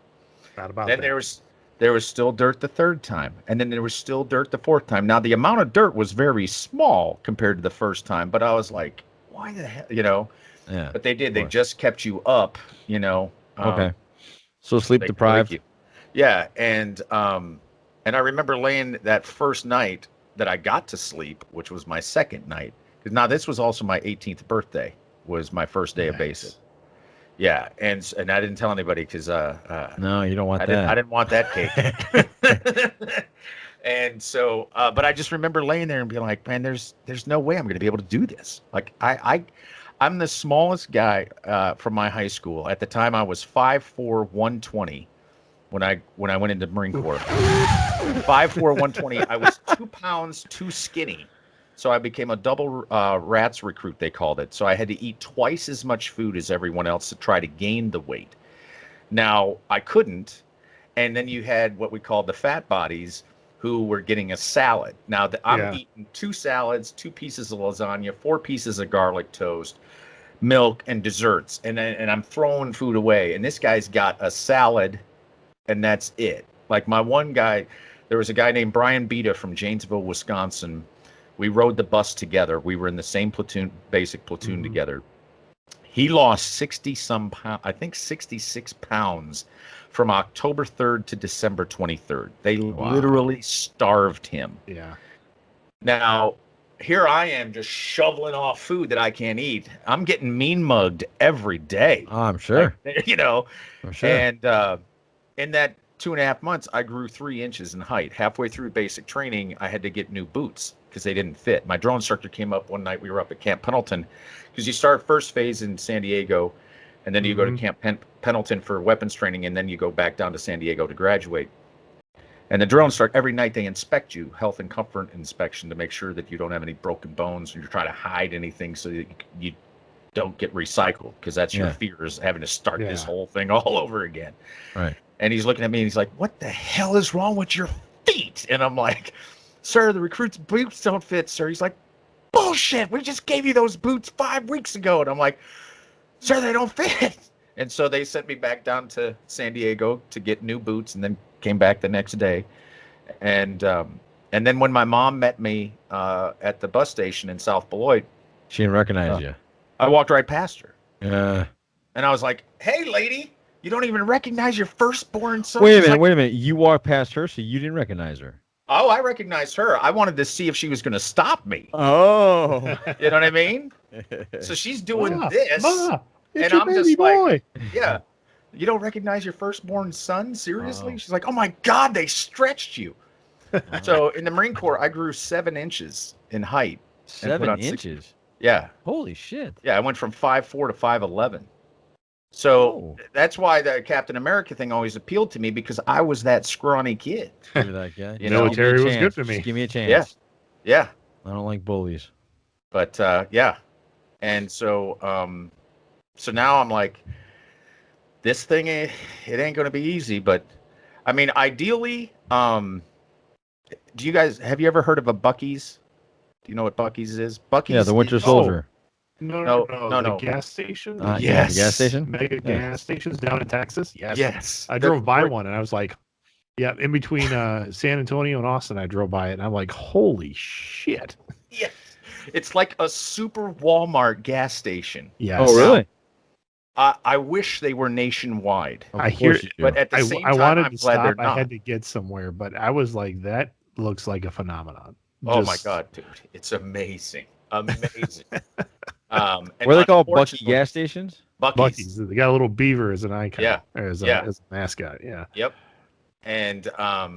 Not about then that. there was still dirt the third time, and then there was still dirt the fourth time. Now the amount of dirt was very small compared to the first time, but I was like, "Why the hell?" Yeah. But they did. They just kept you up. Okay. So sleep deprived. Yeah, and I remember laying that first night that I got to sleep, which was my second night. Because now this was also my 18th birthday. Was my first day of basic. Yeah, and I didn't tell anybody because no, you don't want that. I didn't want that cake. And so, but I just remember laying there and being like, "Man, there's no way I'm going to be able to do this." Like I'm the smallest guy from my high school. At the time, I was 5'4", 120 when I went into Marine Corps. 5'4", 120. I was 2 pounds too skinny. So I became a double RATS recruit, they called it. So I had to eat twice as much food as everyone else to try to gain the weight. Now, I couldn't. And then you had what we called the fat bodies who were getting a salad. Now, I'm eating 2 salads, 2 pieces of lasagna, 4 pieces of garlic toast, milk, and desserts. And I'm throwing food away. And this guy's got a salad, and that's it. Like my one guy, there was a guy named Brian Beta from Janesville, Wisconsin. We rode the bus together. We were in the same basic platoon together. He lost 60-some pounds, I think 66 pounds from October 3rd to December 23rd. They literally starved him. Yeah. Now, here I am just shoveling off food that I can't eat. I'm getting mean mugged every day. Oh, I'm sure. Like, I'm sure. And in that 2.5 months, I grew 3 inches in height. Halfway through basic training, I had to get new boots because they didn't fit. My drone instructor came up one night. We were up at Camp Pendleton because you start first phase in San Diego, and then you go to Camp Pendleton for weapons training, and then you go back down to San Diego to graduate. And the drill instructor, every night they inspect you, health and comfort inspection, to make sure that you don't have any broken bones or you're trying to hide anything so that you don't get recycled, because that's your fear, is having to start this whole thing all over again. Right. And he's looking at me and he's like, "What the hell is wrong with your feet?" And I'm like, "Sir, the recruit's boots don't fit, sir." He's like, "Bullshit. We just gave you those boots 5 weeks ago." And I'm like, "Sir, they don't fit." And so they sent me back down to San Diego to get new boots, and then came back the next day. And then when my mom met me at the bus station in South Beloit, she didn't recognize you. I walked right past her. Yeah. And I was like, "Hey, lady, you don't even recognize your firstborn son?" Wait a minute. You walked past her, so you didn't recognize her. Oh, I recognized her. I wanted to see if she was going to stop me. Oh. You know what I mean? So she's doing this. It's and your I'm baby just boy. like, "Yeah, you don't recognize your firstborn son? Seriously?" She's like, "Oh my God, they stretched you." So in the Marine Corps, I grew 7 inches in height. 7 inches? Yeah. Holy shit. Yeah, I went from 5'4" to 5'11". So that's why the Captain America thing always appealed to me, because I was that scrawny kid. Give me that guy. Military was good for me. Just give me a chance. Yeah. I don't like bullies. But yeah. And so so now I'm like, this thing, it ain't going to be easy. But I mean, ideally, have you ever heard of a Buc-ee's? Do you know what Buc-ee's is? Buc-ee's. Yeah, the Winter Soldier. No. The gas station? Yes. The gas station? Mega gas stations down in Texas? Yes. I drove by one and I was like, in between San Antonio and Austin, I drove by it and I'm like, holy shit. Yes. It's like a super Walmart gas station. Yes. Oh, really? I wish they were nationwide. I hear it, but at the same time, I wanted I'm to glad stop. they're not. I had to get somewhere, but I was like, that looks like a phenomenon. Oh my God, dude. It's amazing. Amazing. What are they called? Bucky gas stations? Buc-ee's. They got a little beaver as an icon. Yeah. As a mascot. Yeah. Yep. And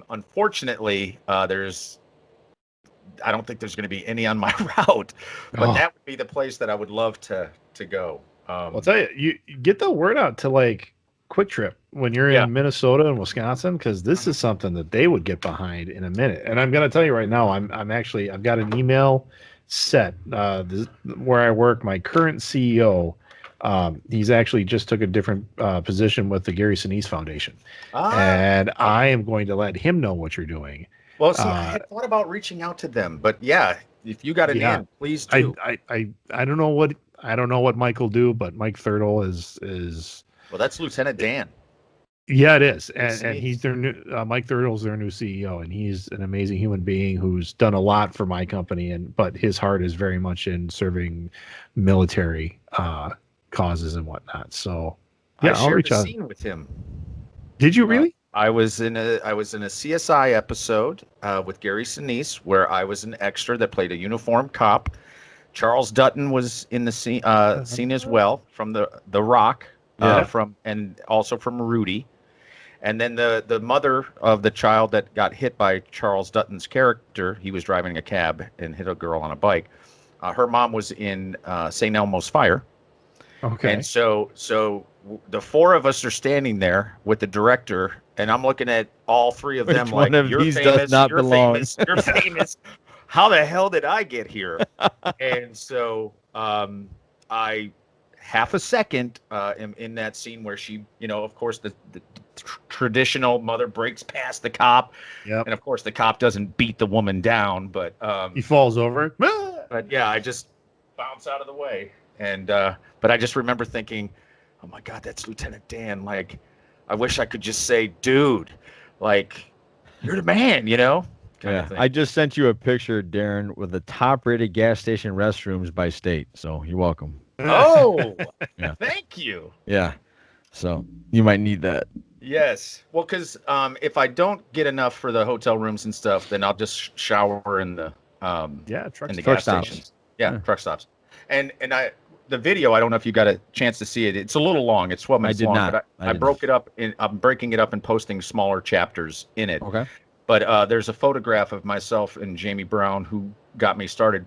unfortunately, I don't think there's going to be any on my route, but that would be the place that I would love to go. I'll tell you get the word out to like Quick Trip when you're in Minnesota and Wisconsin, because this is something that they would get behind in a minute. And I'm going to tell you right now, I've got an email set where I work. My current CEO, he's actually just took a different position with the Gary Sinise Foundation, and I am going to let him know what you're doing. Well, see, I had thought about reaching out to them, but if you got an in, please do. I don't know what Mike will do, but Mike Thurtle is. Well, that's Lieutenant Dan. Yeah, it is, and he's their new Mike Thurtle's their new CEO, and he's an amazing human being who's done a lot for my company, but his heart is very much in serving military causes and whatnot. So yeah, I'll reach out. Scene with him. Did you really? I was in a CSI episode with Gary Sinise where I was an extra that played a uniformed cop. Charles Dutton was in the scene as well, from the Rock, and also from Rudy. And then the mother of the child that got hit by Charles Dutton's character, he was driving a cab and hit a girl on a bike. Her mom was in St. Elmo's Fire. Okay. And so the 4 of us are standing there with the director, and I'm looking at all 3 of them like, "You're famous, does not you're belong. famous, you're famous. How the hell did I get here?" And so I half a second am in that scene where she, of course, the traditional mother breaks past the cop. Yep. And of course the cop doesn't beat the woman down, but he falls over. But yeah, I just bounce out of the way. And but I just remember thinking, oh my God, that's Lieutenant Dan. Like, I wish I could just say, dude, like, you're the man, kind of thing. I just sent you a picture, Darren, with the top-rated gas station restrooms by state. So you're welcome. Oh, thank you. Yeah. So you might need that. Yes. Well, because if I don't get enough for the hotel rooms and stuff, then I'll just shower in the truck gas stops. stations. Yeah, truck stops. And the video, I don't know if you got a chance to see it. It's a little long. It's 12 minutes long. Not. But I broke it up. I'm breaking it up and posting smaller chapters in it. Okay. But there's a photograph of myself and Jamie Brown who got me started.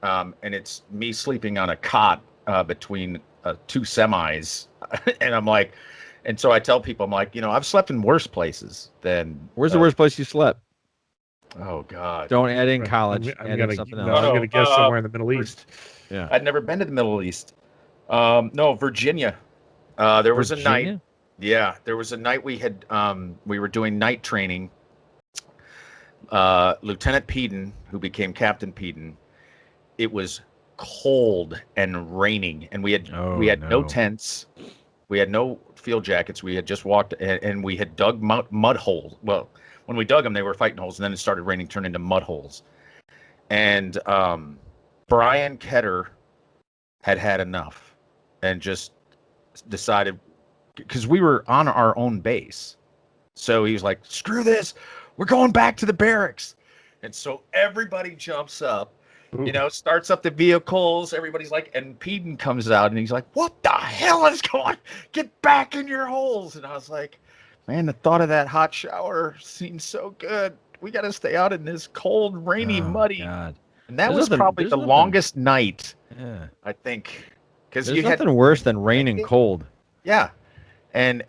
And it's me sleeping on a cot between two semis. And I'm like, and so I tell people, I'm like, I've slept in worse places than. Where's the worst place you slept? Oh, God. Don't add in college. I'm going to guess somewhere in the Middle East. Yeah. I'd never been to the Middle East. No, Virginia. There was a night. Yeah, there was a night we were doing night training. Lieutenant Peden, who became Captain Peden, it was cold and raining, and we had no tents. We had no field jackets. We had just walked, and we had dug mud holes. Well, when we dug them, they were fighting holes, and then it started raining, turned into mud holes. And Brian Ketter had enough and just decided, because we were on our own base. So he was like, screw this. We're going back to the barracks. And so everybody jumps up, starts up the vehicles. Everybody's like, and Peden comes out and he's like, what the hell is going on? Get back in your holes. And I was like, man, the thought of that hot shower seems so good. We got to stay out in this cold, rainy, muddy. God. And that was probably the longest night, I think. Because you had nothing worse than rain and cold. Yeah. And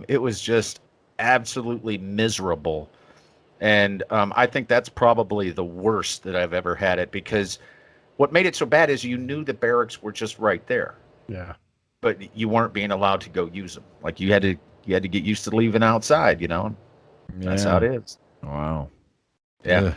it was just absolutely miserable. And I think that's probably the worst that I've ever had it, because what made it so bad is you knew the barracks were just right there. Yeah. But you weren't being allowed to go use them. Like you had to get used to leaving outside, That's how it is. Wow. Yeah.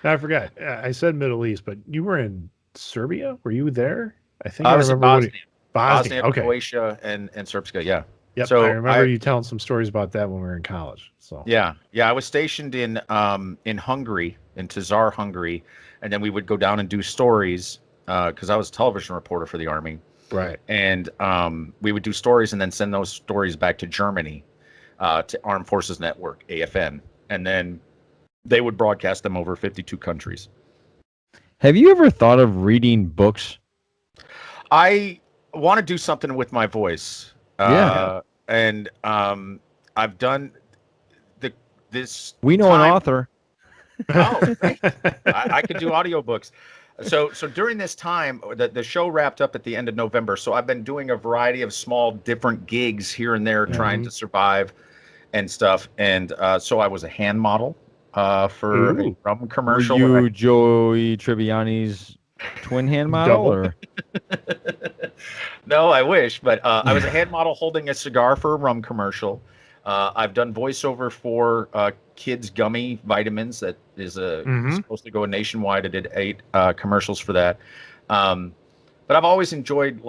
I forgot. I said Middle East, but you were in Serbia? Were you there? I think I was in Bosnia. Bosnia, okay. Croatia, and Srpska, yeah. Yep, so I remember you telling some stories about that when we were in college. So yeah, I was stationed in Hungary, in Tazar, Hungary, and then we would go down and do stories because I was a television reporter for the Army. Right. And we would do stories and then send those stories back to Germany, to Armed Forces Network, AFN, and then they would broadcast them over 52 countries. Have you ever thought of reading books? I want to do something with my voice. And I've done this. We know an author. Oh, I could do audiobooks. So during this time, the show wrapped up at the end of November. So I've been doing a variety of small, different gigs here and there, trying to survive and stuff. And so I was a hand model for a rum commercial. Were you Joey Tribbiani's twin hand model? Or? No, I wish. But I was a hand model holding a cigar for a rum commercial. I've done voiceover for kids gummy vitamins that is supposed to go nationwide. I did 8 commercials for that. But I've always enjoyed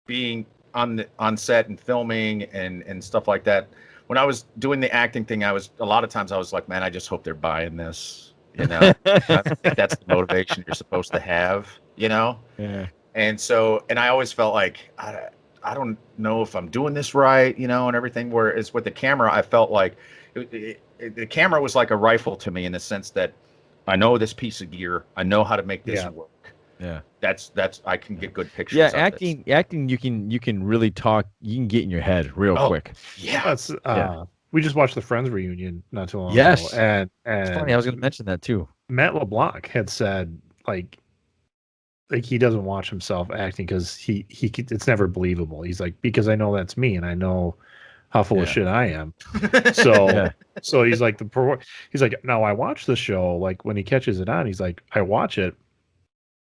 being on set and filming and stuff like that. When I was doing the acting thing, a lot of times I was like, man, I just hope they're buying this. I think that's the motivation you're supposed to have. Yeah. And so, and I always felt like I don't know if I'm doing this right, and everything. Whereas with the camera, I felt like the camera was like a rifle to me in the sense that I know this piece of gear, I know how to make this work. Yeah, that's I can get good pictures. Yeah, acting, you can really talk. You can get in your head real quick. Yeah, that's we just watched the Friends reunion not too long ago. And it's funny. I was going to mention that too. Matt LeBlanc had said like he doesn't watch himself acting because he it's never believable. He's like, because I know that's me and I know how full of shit I am. So so he's like now I watch the show, like when he catches it on, he's like, I watch it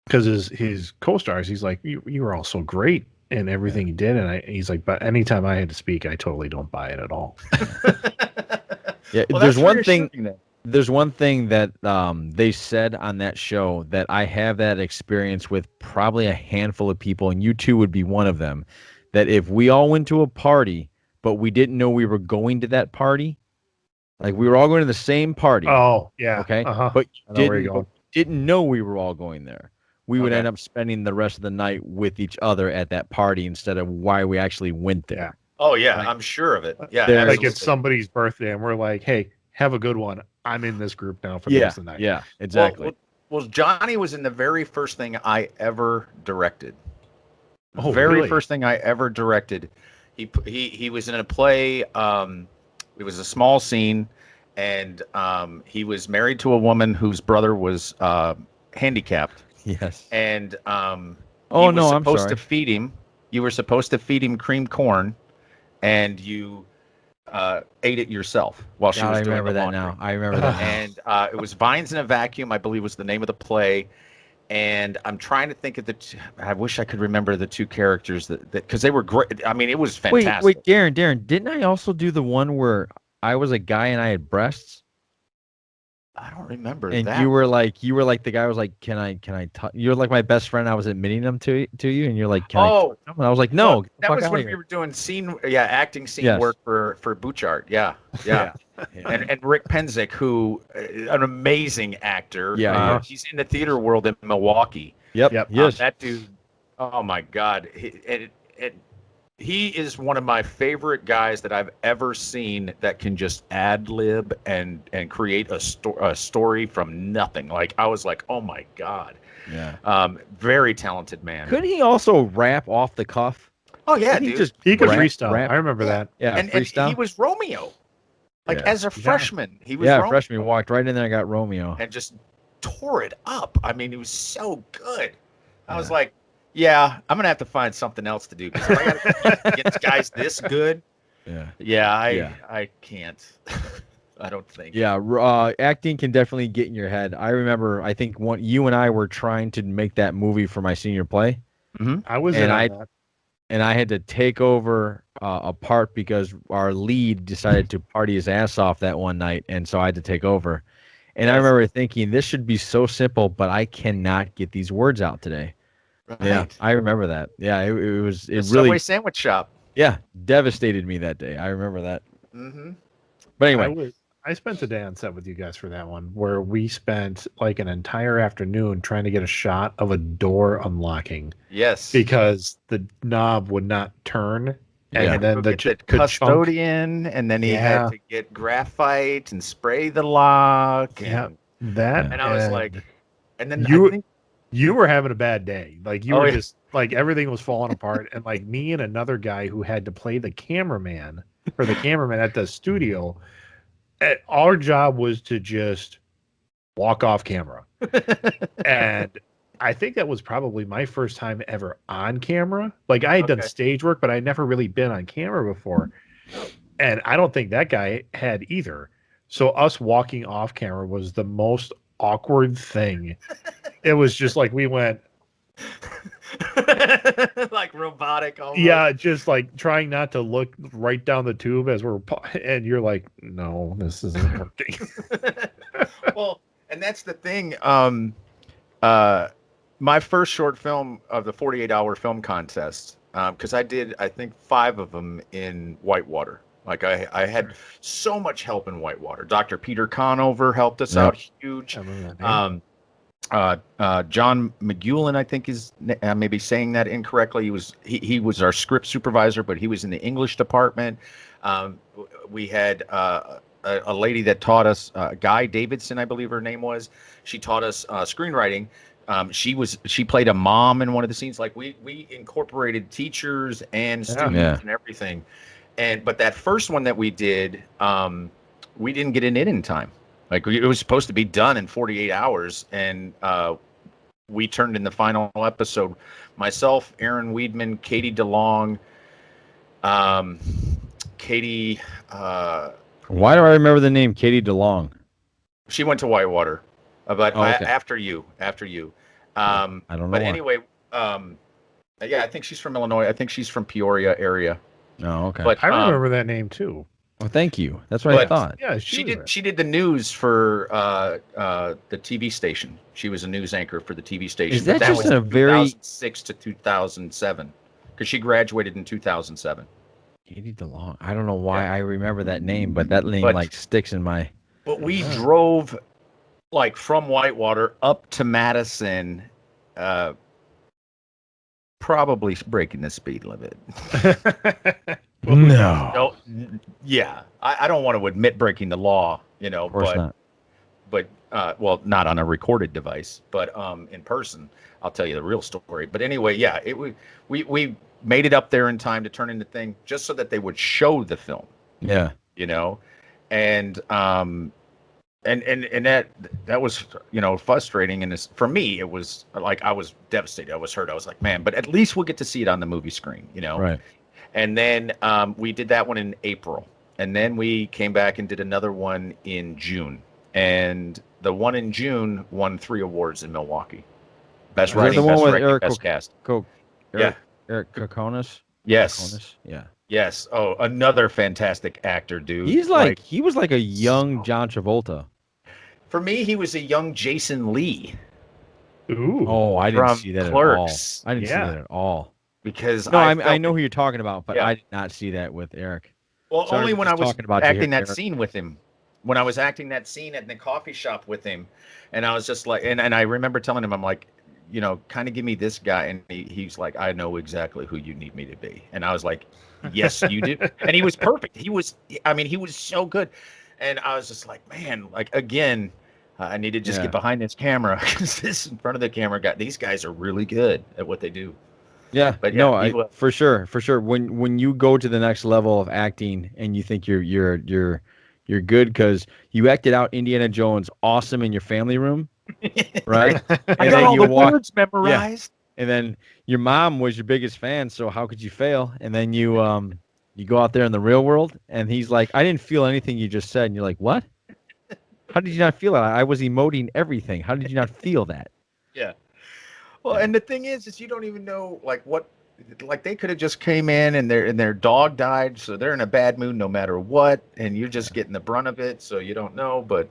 because his co-stars, he's like, you were all so great in everything you did, and he's like, but anytime I had to speak, I totally don't buy it at all. Well, there's one thing that they said on that show that I have that experience with probably a handful of people, and you two would be one of them, that if we all went to a party, but we didn't know we were going to that party, like we were all going to the same party. Oh, yeah. Okay. But didn't know we were all going there. We would end up spending the rest of the night with each other at that party instead of why we actually went there. Yeah. Oh, yeah. I'm sure of it. Yeah. Like it's somebody's birthday and we're like, hey, have a good one. I'm in this group now for the rest of the night. Yeah, exactly. Well, Johnny was in the very first thing I ever directed. Oh, Very really? first thing I ever directed. He was in a play. It was a small scene, and he was married to a woman whose brother was handicapped. Yes. And he Oh was no, I'm supposed sorry. to feed him. You were supposed to feed him creamed corn, and you ate it yourself while she God, was I doing remember the that laundry. now. I remember that now. And it was Vines in a Vacuum, I believe was the name of the play. And I'm trying to think of I wish I could remember the two characters that because they were great. I mean, it was fantastic. Wait, Darren, didn't I also do the one where I was a guy and I had breasts? I don't remember And that. you were like the guy was like, can I touch? You're like my best friend. I was admitting them to you, and you're like, can I touch them? And I was like, no, well, get the that fuck was outta when here. we were doing acting scene Yes. work for Bouchard. Yeah. And Rick Penzick, who an amazing actor. Yeah, he's in the theater world in Milwaukee. Yep. Yes. That dude. Oh my God. He is one of my favorite guys that I've ever seen that can just ad lib and create a story from nothing. Like I was like, oh my God. Yeah. Very talented man. Couldn't he also rap off the cuff? Oh yeah, Couldn't dude. He could rap- freestyle. rap? I remember that. Yeah, and freestyle. he was Romeo. Like Yeah. as a freshman, he was Romeo freshman. He walked right in there and got Romeo. and just tore it up. I mean, he was so good. I was like, yeah, I'm gonna have to find something else to do because if I gotta get guys this good. Yeah. I can't. I don't think. Yeah, acting can definitely get in your head. I remember, I think you and I were trying to make that movie for my senior play, I was And in on I- that. and I had to take over a part because our lead decided to party his ass off that one night, and so I had to take over. And I Yes. remember thinking, this should be so simple, but I cannot get these words out today. Right. Yeah, I remember that. Yeah, it was The it Subway really sandwich shop. devastated me that day. I remember that. Mm-hmm. But anyway, I spent a day on set with you guys for that one, where we spent like an entire afternoon trying to get a shot of a door unlocking Yes. because the knob would not turn, Yeah. and then Go the get chunk- custodian, and then he had to get graphite and spray the lock. Yeah, And, that, and I was like, and then you- I think, you were having a bad day. Like you Oh, were yeah. just like everything was falling apart, and like me and another guy who had to play the cameraman at the studio. Our job was to just walk off camera, and I think that was probably my first time ever on camera. Like I had done Okay. stage work, but I'd never really been on camera before, and I don't think that guy had either. So us walking off camera was the most awkward thing. It was just like we went, like robotic. Almost. yeah, just like trying not to look right down the tube as and you're like, no, this isn't working. Well, and that's the thing. My first short film of the 48-hour film contest, because I did, I think, 5 of them in Whitewater. Like I had so much help in Whitewater. Dr. Peter Conover helped us out huge. I remember that name. John McGulan, I think is maybe saying that incorrectly. He was our script supervisor, but he was in the English department. We had a lady that taught us, Guy Davidson, I believe her name was. She taught us screenwriting. She played a mom in one of the scenes. Like we incorporated teachers and students and everything. But that first one that we did, we didn't get it in time. Like it was supposed to be done in 48 hours, and we turned in the final episode. Myself, Aaron Weedman, Katie DeLong, Katie. why do I remember the name Katie DeLong? She went to Whitewater, but okay. after you. I don't know. But why. anyway, yeah, I think she's from Illinois. I think she's from Peoria area. Oh, okay. But I remember that name too. Well, thank you. That's what I but- thought. Yeah, She was did. She did the news for the TV station. She was a news anchor for the TV station. Is that But just was a very 2006 to 2007? Because she graduated in 2007. Katie DeLong? I don't know why I remember that name, but that name But- like sticks in my. But we drove like from Whitewater up to Madison, probably breaking the speed limit. No. No, yeah, I don't want to admit breaking the law, Of course not. but well, not on a recorded device, but in person. I'll tell you the real story. But anyway, yeah, we made it up there in time to turn in the thing just so that they would show the film. Yeah. You know, and that was, you know, frustrating. And for me, it was like I was devastated. I was hurt. I was like, man, but at least we'll get to see it on the movie screen, you know. Right. And then we did that one in April, and then we came back and did another one in June. And the one in June won 3 awards in Milwaukee: best writing, the one best with directing, Eric best cast. Eric Kokonis. Yes. Kokonis? Yeah. Yes. Oh, another fantastic actor, dude. He's like he was like a young John Travolta. For me, he was a young Jason Lee. Ooh. Oh, I didn't From see that Clerks. at all. I didn't see that at all. Because no, I know who you're talking about, but Yeah. I did not see that with Eric. Well, Sorry only for when I just was talking about you acting here, that Eric. scene with him. When I was acting that scene at the coffee shop with him, and I was just like, and I remember telling him, I'm like, you know, kind of give me this guy, and he's like, I know exactly who you need me to be, and I was like, yes, you do, and he was perfect. He was so good, and I was just like, man, like again, I need to just get behind this camera because this in front of the camera these guys are really good at what they do. Yeah, but no, for sure. When you go to the next level of acting and you think you're good because you acted out Indiana Jones awesome in your family room, right? I got all the words memorized. Yeah. And then your mom was your biggest fan, so how could you fail? And then you go out there in the real world, and he's like, I didn't feel anything you just said, and you're like, what? How did you not feel it? I was emoting everything. How did you not feel that? Yeah. Well, and the thing is you don't even know like they could have just came in and their dog died, so they're in a bad mood no matter what, and you're just getting the brunt of it, so you don't know. But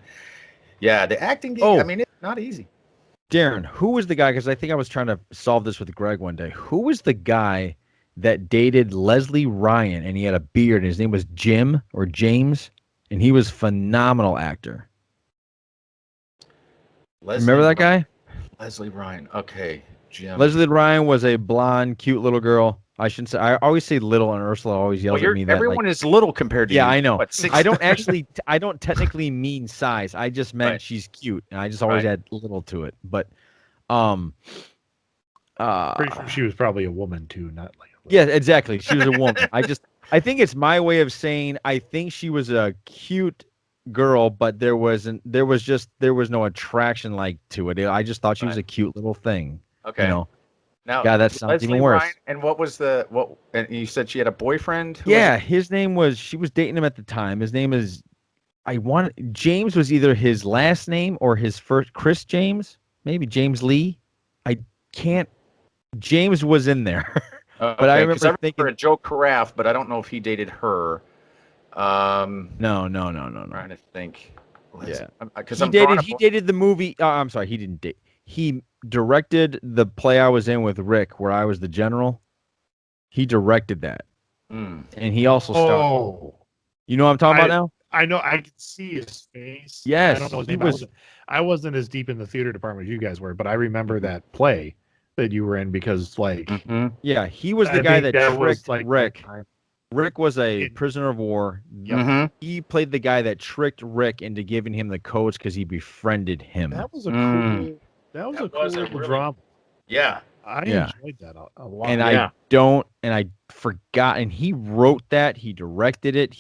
yeah, the acting gig, I mean, it's not easy. Darren, who was the guy? Because I think I was trying to solve this with Greg one day. Who was the guy that dated Leslie Ryan and he had a beard and his name was Jim or James, and he was a phenomenal actor? Remember that guy? Leslie Ryan. Okay, Jim. Leslie Ryan was a blonde, cute little girl. I shouldn't say. I always say little, and Ursula always yells at me that everyone is little compared to you. Yeah, I know. What, I don't technically mean size. I just meant she's cute, and I just always add little to it. But, pretty sure she was probably a woman too, not like. Yeah, exactly. She was a woman. I think it's my way of saying I think she was a cute girl, but there was no attraction like to it. I just thought she was a cute little thing. Okay. You know? Now, God, that sounds Leslie even worse. Ryan, and what was and you said she had a boyfriend? His name was, she was dating him at the time. His name is, James was either his last name or his first, Chris James, maybe James Lee. James was in there. But I remember thinking a Joe Carafe, but I don't know if he dated her. No. Trying to think. Yeah, because he dated the movie. I'm sorry, he didn't date. He directed the play I was in with Rick, where I was the general. He directed that, and he also starred. Oh, you know what I'm talking about now? I know. I can see his face. Yes, I don't know his name. I wasn't as deep in the theater department as you guys were, but I remember that play that you were in because, like, yeah, he was the guy that tricked Rick. Like, Rick was a prisoner of war. He played the guy that tricked Rick into giving him the codes because he befriended him. That was a cool. That was a cool little drama. Yeah, I enjoyed that a lot. And I forgot. And he wrote that. He directed it.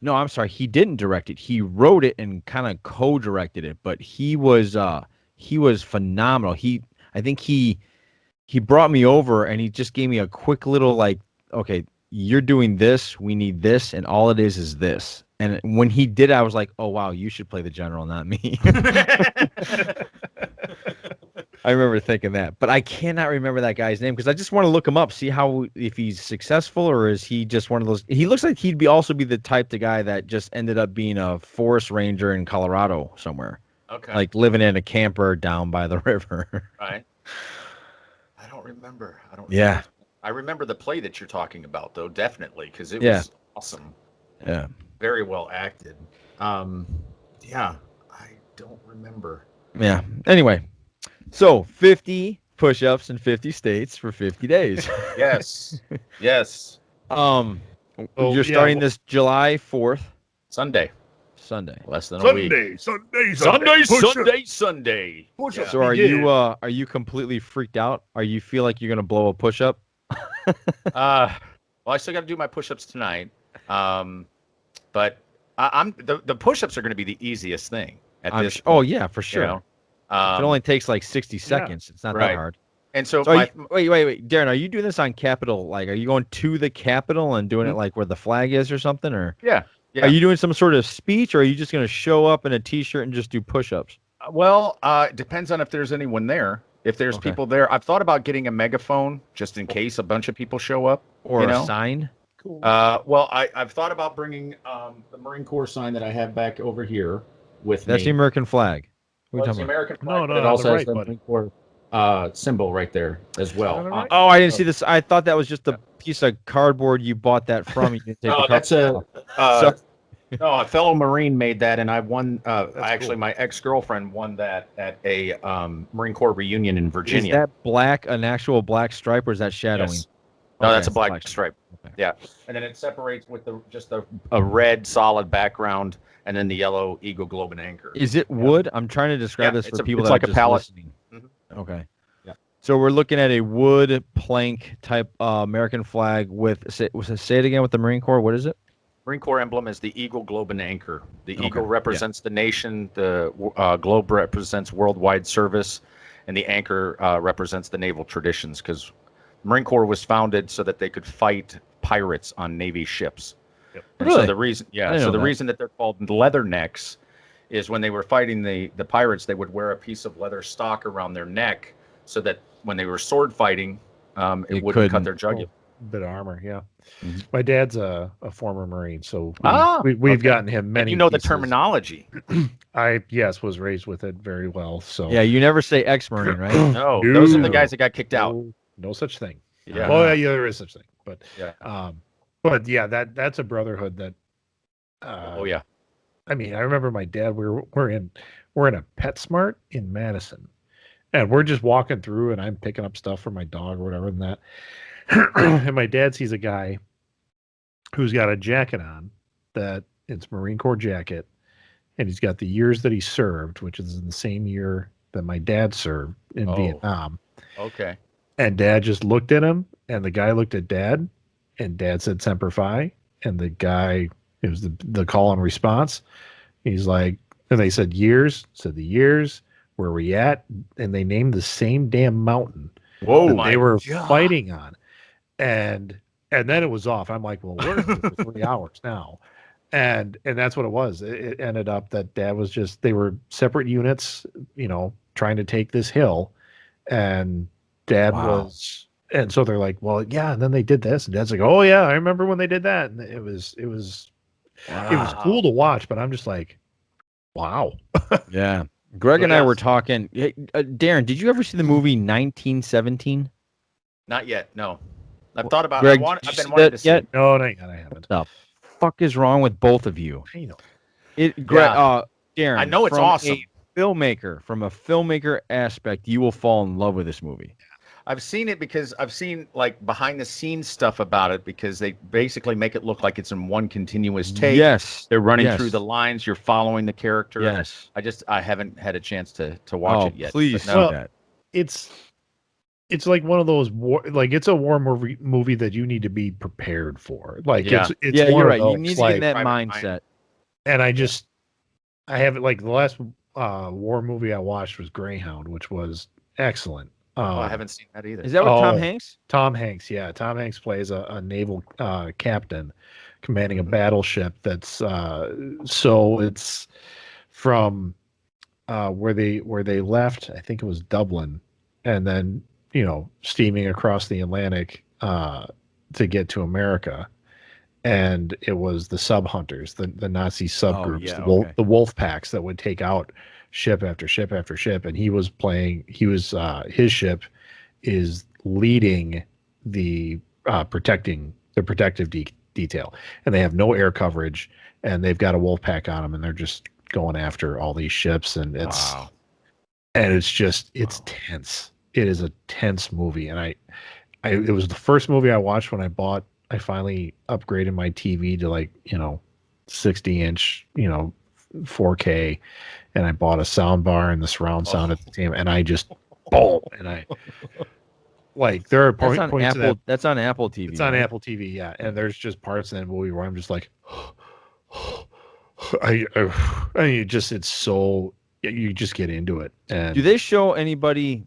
No, I'm sorry. He didn't direct it. He wrote it and kind of co-directed it. But he was phenomenal. I think he brought me over and he just gave me a quick little like, okay, you're doing this. We need this, and all it is this. And when he did, I was like, oh wow, you should play the general, not me. I remember thinking that, but I cannot remember that guy's name because I just want to look him up, see if he's successful or is he just one of those. He looks like he'd also be the type of guy that just ended up being a forest ranger in Colorado somewhere. Okay. Like living in a camper down by the river. Right. I don't remember. Yeah. I remember the play that you're talking about though, definitely, because it was awesome. Yeah. Very well acted. Yeah. I don't remember. Yeah. Anyway. So 50 push-ups in 50 states for 50 days. Yes. Yes. You're starting this July 4th. Sunday. Sunday. Less than a week. Sunday. Push-ups So begin. are you completely freaked out? Are you feel like you're gonna blow a push up? Well, I still got to do my push-ups tonight. But I'm the push-ups are going to be the easiest thing at this point. Oh yeah, for sure. You know? If it only takes like 60 seconds, it's not that Right. hard. And so, So wait, Darren, are you doing this on Capitol? Like, are you going to the Capitol and doing it like where the flag is or something? Or yeah. are you doing some sort of speech, or are you just going to show up in a T-shirt and just do push-ups? Well, it depends on if there's anyone there. If there's Okay. people there, I've thought about getting a megaphone just in case a bunch of people show up. Or you a know? sign? Cool. Well, I've thought about bringing the Marine Corps sign that I have back over here with That's the me. American flag. What are Well, you it's the talking about? American flag, No, but no, it on also the has right, the buddy. Marine Corps symbol right there as well. On the right. Oh, I didn't see this. I thought that was just a piece of cardboard you bought that from. You didn't take the That's cardboard a off. no, a fellow Marine made that, and I won. Actually, cool. my ex-girlfriend won that at a Marine Corps reunion in Is Virginia. that black, an actual black stripe, or is that shadowing? Yes. No, Okay, that's a it's black stripe. Okay. Yeah, and then it separates with a red solid background, and then the yellow eagle globe and anchor. Is it wood? I'm trying to describe Yeah, this it's for a- people it's that like are a just pallet. listening. Mhm. Okay. Yeah. So we're looking at a wood plank type American flag with say it again with the Marine Corps. What is it? Marine Corps emblem is the eagle globe and anchor. The Okay, eagle yeah. represents the nation. The globe represents worldwide service, and the anchor represents the naval traditions. Because Marine Corps was founded so that they could fight pirates on Navy ships. Yep. And Really? so the reason, I didn't know that. reason that they're called leathernecks is when they were fighting the pirates, they would wear a piece of leather stock around their neck so that when they were sword fighting, it wouldn't cut couldn't. their jugular. Bit of armor, yeah. Mhm. My dad's a former Marine, so we've Okay. gotten him many. And you know the pieces. terminology. I was raised with it very well. So Yeah, you never say ex-Marine, right? No, those are the No. guys that got kicked out. No such thing. Yeah. Well, yeah, there is such thing, but Yeah. but yeah, that's a brotherhood that. Oh yeah. I mean, I remember my dad. We're in a PetSmart in Madison, and we're just walking through, and I'm picking up stuff for my dog or whatever, and that. And my dad sees a guy who's got a jacket on that it's Marine Corps jacket, and he's got the years that he served, which is in the same year that my dad served in Vietnam. Okay. And Dad just looked at him, and the guy looked at Dad, and Dad said Semper Fi, and the guy, it was the call and response. He's like, and they said years, said the years, where we at, and they named the same damn mountain Whoa, that they were fighting on, and then it was off. I'm like, well, we're here for 3 hours now, and that's what it was. It ended up that Dad was just, they were separate units, trying to take this hill, and Dad was, and so they're like, well, yeah, and then they did this, and Dad's like, oh yeah, I remember when they did that, and it was cool to watch, but I'm just like, wow. Yeah. Greg and I yes. were talking. Hey, Darren, did you ever see the movie 1917? Not yet. No. I've thought about Greg, it. did I've you been see wanting that to see yet? it. No, I haven't. The fuck is wrong with both of you? I know. Darren, I know it's from awesome. From a filmmaker aspect, you will fall in love with this movie. I've seen it because I've seen like behind the scenes stuff about it because they basically make it look like it's in one continuous take. Yes. They're running Yes. through the lines. You're following the character. Yes. I haven't had a chance to watch it yet. Please but see no. that. It's like one of those it's a war movie that you need to be prepared for. Like Yeah. it's Yeah, one you're of right. You those, need to get in that Private mindset. and I haven't, like, the last war movie I watched was Greyhound, which was excellent. I haven't seen that either. Is that with Tom Hanks? Tom Hanks, yeah. Tom Hanks plays a naval captain commanding a battleship that's so it's from where they left, I think it was Dublin, and then steaming across the Atlantic to get to America. And it was the sub hunters, the Nazi subgroups, yeah, the wolf packs that would take out ship after ship after ship. And his ship is leading the protective detail, and they have no air coverage, and they've got a wolf pack on them, and they're just going after all these ships, and it's tense. It is a tense movie, and it was the first movie I watched when I finally upgraded my TV to 60-inch, 4K, and I bought a sound bar and the surround sound at the time, and I just boom, and I like there are That's on points Apple. That's on Apple TV. it's on right? Apple TV, yeah, and there's just parts in that movie where I'm just like, I just it's so you just get into it. And Do they show anybody?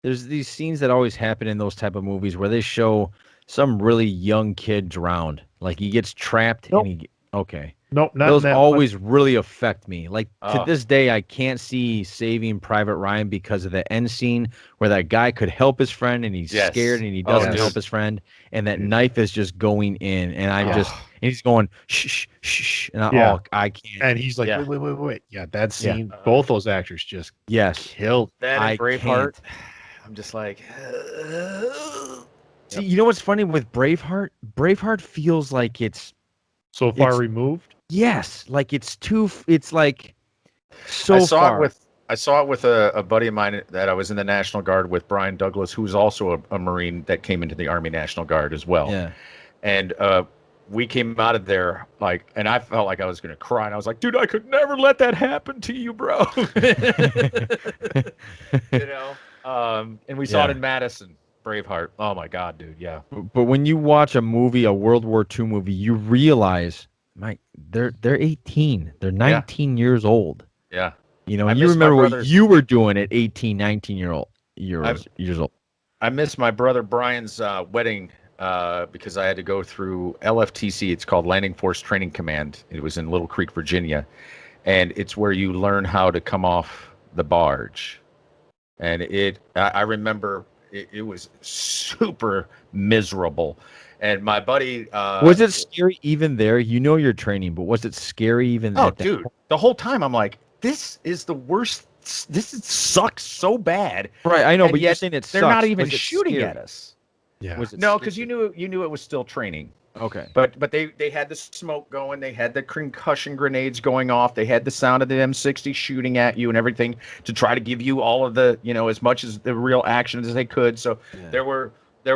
There's these scenes that always happen in those type of movies where they show some really young kid drowned, like he gets trapped Nope. and he. Okay. Nope, not Those in that always really affect me. Like to Oh. this day, I can't see Saving Private Ryan because of the end scene where that guy could help his friend and he's Yes. scared and he Oh, doesn't dude. help his friend, and that Dude. knife is just going in, and I Oh. just and he's going shh shh shh, and Yeah. I can't. And he's like, Yeah. wait. Yeah, that Yeah. scene, both those actors just Yes, killed. That I and Braveheart. can't. I'm just like, See, you know what's funny with Braveheart? Braveheart feels like it's So far It's- removed. yes, like it's too. It's like so I saw far. it with a buddy of mine that I was in the National Guard with, Brian Douglas, who was also a Marine that came into the Army National Guard as well. Yeah. And we came out of there like, and I felt like I was going to cry. And I was like, dude, I could never let that happen to you, bro. You know? And we saw it Yeah. in Madison, Braveheart. Oh my God, dude. Yeah. But when you watch a movie, a World War II movie, you realize, Mike, they're 18. They're 19 years old. Yeah. You know, I and you miss my remember what brothers. you were doing at 18, 19 years old. I missed my brother Brian's wedding because I had to go through LFTC. It's called Landing Force Training Command. It was in Little Creek, Virginia. And it's where you learn how to come off the barge. And I remember it was super miserable. And my buddy... Was it scary even there? You know you're training, but was it scary even Oh, at that dude. point? The whole time I'm like, this is the worst. Sucks so bad. Right, I know, And but you're yet saying it They're sucks. not even Was it shooting scary? at us. Yeah. Was it No, scary? because you knew it was still training. Okay. But they had the smoke going. They had the concussion grenades going off. They had the sound of the M60 shooting at you and everything to try to give you all of the, as much as the real action as they could. So Yeah. there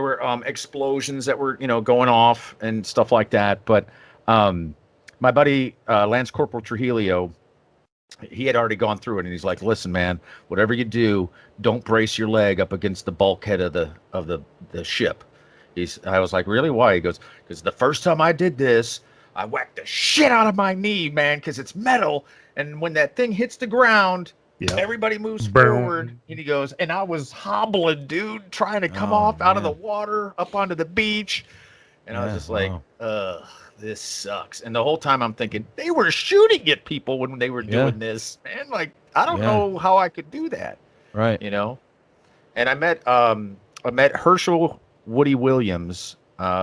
were explosions that were, going off and stuff like that. But my buddy Lance Corporal Trujillo, he had already gone through it, and he's like, "Listen, man, whatever you do, don't brace your leg up against the bulkhead of the ship." I was like, "Really? Why?" He goes, "Because the first time I did this, I whacked the shit out of my knee, man, because it's metal, and when that thing hits the ground, Yeah. everybody moves Boom. forward." And he goes, and I was hobbling, dude, trying to come Oh, off out of the man. water up onto the beach, and I was Yeah, just like, wow. "Ugh, this sucks." And the whole time I'm thinking they were shooting at people when they were Yeah. doing this, man. Like, I don't Yeah. know how I could do that, Right. And I met Herschel Woody Williams,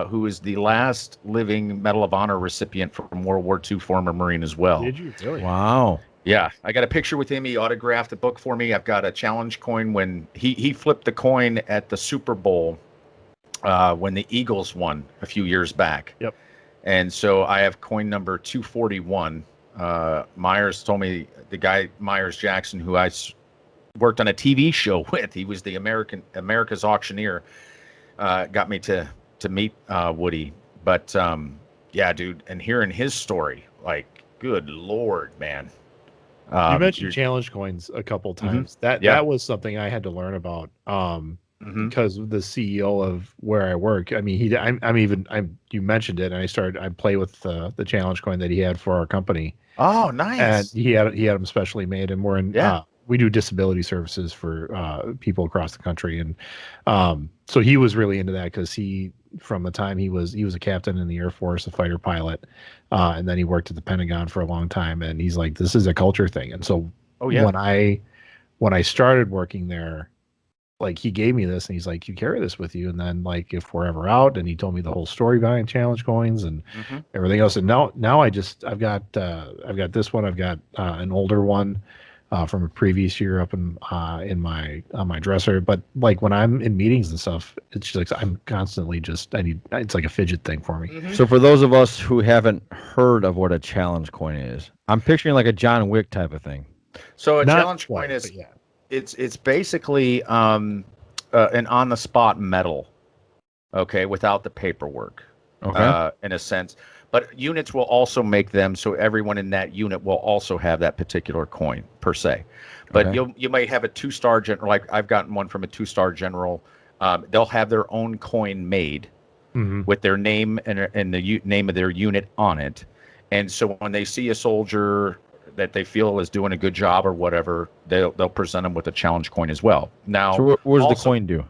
who is the last living Medal of Honor recipient from World War II, former Marine as well. Did you really? Wow. Yeah, I got a picture with him. He autographed the book for me. I've got a challenge coin when he flipped the coin at the Super Bowl when the Eagles won a few years back. Yep. And so I have coin number 241. Myers told me, the guy Myers Jackson, who worked on a TV show with, he was the America's Auctioneer, got me to meet Woody. But yeah, dude, and hearing his story, like, good Lord, man. You mentioned challenge coins a couple times. That was something I had to learn about. Because the CEO of where I work, I mean, you mentioned it, and I play with the challenge coin that he had for our company, Oh, and nice. he had them specially made, and we're in, we do disability services for people across the country, and so he was really into that because from the time he was a captain in the Air Force, a fighter pilot, and then he worked at the Pentagon for a long time, and he's like, this is a culture thing, and so Oh, yeah. when I started working there, like, he gave me this and he's like, you carry this with you, and then, like, if we're ever out, and he told me the whole story behind challenge coins and everything else. And now I've got this one. I've got an older one from a previous year up on my dresser. But, like, when I'm in meetings and stuff, it's just like I'm constantly it's like a fidget thing for me. So for those of us who haven't heard of what a challenge coin is, I'm picturing like a John Wick type of thing. So a Not challenge quite, coin is, but yeah. it's basically an on-the-spot medal, okay, without the paperwork. in a sense. But units will also make them so everyone in that unit will also have that particular coin per se. But you might have a 2-star general, like I've gotten one from a 2-star general. They'll have their own coin made with their name and the name of their unit on it. And so when they see a soldier that they feel is doing a good job or whatever, they'll present them with a challenge coin as well. Now, so what does the coin do?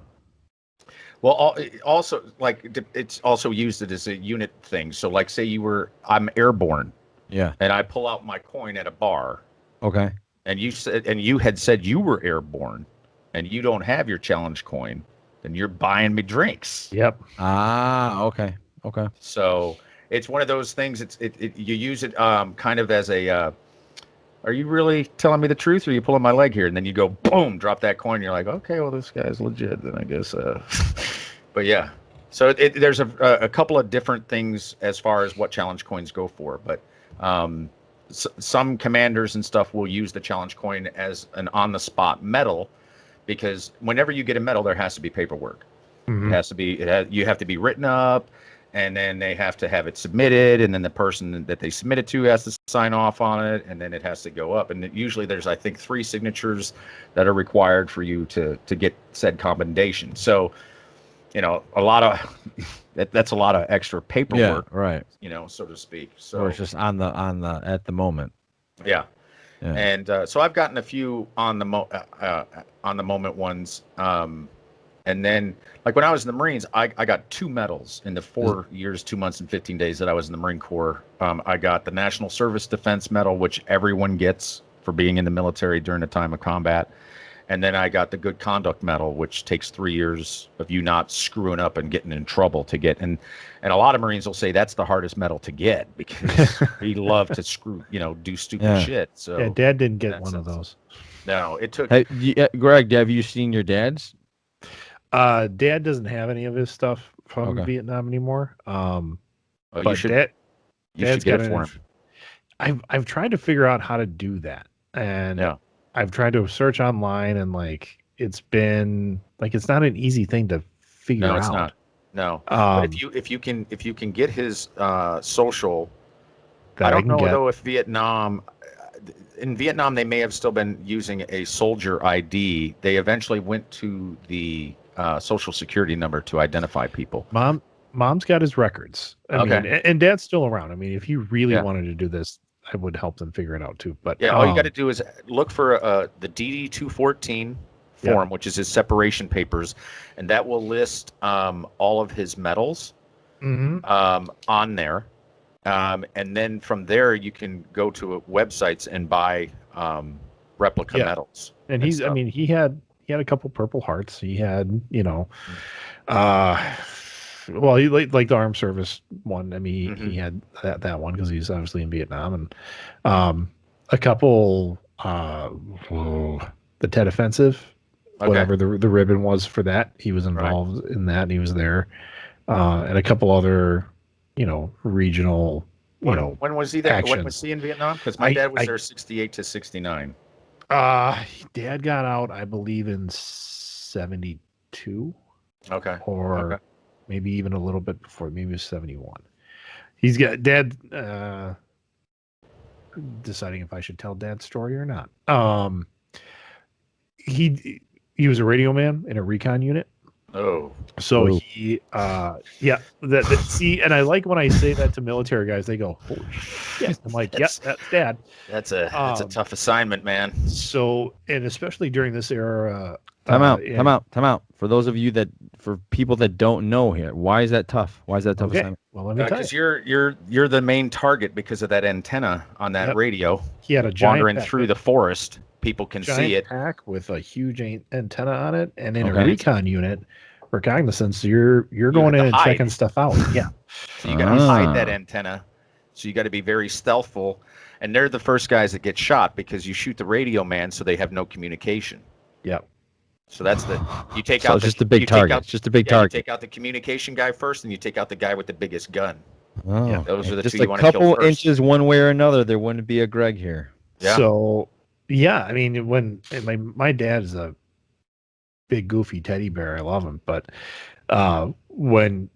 Well, also, like, it's also used as a unit thing. So, like, say I'm airborne. Yeah. And I pull out my coin at a bar. Okay. And you had said you were airborne, and you don't have your challenge coin, then you're buying me drinks. Yep. Okay. So it's one of those things. You use it kind of as a. Are you really telling me the truth, or are you pulling my leg here? And then you go, boom, drop that coin. And you're like, okay, well, this guy's legit. Then I guess. But yeah, so there's a couple of different things as far as what challenge coins go for. But some commanders and stuff will use the challenge coin as an on-the-spot medal, because whenever you get a medal, there has to be paperwork. It has to be. You have to be written up. And then they have to have it submitted, and then the person that they submit it to has to sign off on it, and then it has to go up. And usually there's, I think, 3 signatures that are required for you to get said commendation. So, a lot of that's a lot of extra paperwork, right? So to speak. So or it's just on the at the moment. Yeah. And so I've gotten a few on the moment ones. And then, like when I was in the Marines, I got 2 medals in the 4 years, 2 months, and 15 days that I was in the Marine Corps. I got the National Service Defense Medal, which everyone gets for being in the military during a time of combat. And then I got the Good Conduct Medal, which takes 3 years of you not screwing up and getting in trouble to get. And a lot of Marines will say that's the hardest medal to get, because we love to do stupid shit. So yeah, Dad didn't get one of those. No, it took. Hey, Greg, have you seen your dad's? Dad doesn't have any of his stuff from Vietnam anymore. But you should get it for him. I've tried to figure out how to do that, and I've tried to search online, and it's been it's not an easy thing to figure out. No, it's not. No, but if you can get his social, I don't know though if in Vietnam they may have still been using a soldier ID. They eventually went to the social security number to identify people. Mom's got his records. I mean, and Dad's still around. I mean, if you really wanted to do this, I would help them figure it out too. But all you got to do is look for the DD-214 form, which is his separation papers, and that will list all of his medals on there. And then from there, you can go to websites and buy replica medals. And he had a couple Purple Hearts. He had, well, he like the armed service one. I mean, he had that one because he's obviously in Vietnam, and a couple the Tet Offensive, whatever the ribbon was for that. He was involved in that, and he was there, and a couple other, regional. When was he there? Actions. When was he in Vietnam? Because my dad was there 68 to 69. Dad got out, I believe, in 72. Okay. Or maybe even a little bit before. Maybe it was 71. He's got Dad deciding if I should tell Dad's story or not. He was a radio man in a recon unit. Oh. So he see, and I like when I say that to military guys, they go, holy shit. I'm like, that's Dad. That's a tough assignment, man. So, and especially during this era. Time out. For those of you for people that don't know here, why is that tough? Why is that tough assignment? Well, let me tell you. Because you're the main target because of that antenna on that radio. He had a giant wandering through the forest. People can see it. Pack with a huge antenna on it, and in a recon unit, reconnaissance, you're going in and checking stuff out. Yeah. So you got to hide that antenna. So you got to be very stealthful, and they're the first guys that get shot because you shoot the radio man, so they have no communication. Yep. So that's you take out. It's just a big target. Just a big target. You take out the communication guy first, and you take out the guy with the biggest gun. Oh, yeah, those are the just two you want to kill first. a couple inches one way or another, there wouldn't be a Greg here. Yeah. So, I mean, when my dad is a big goofy teddy bear, I love him, but when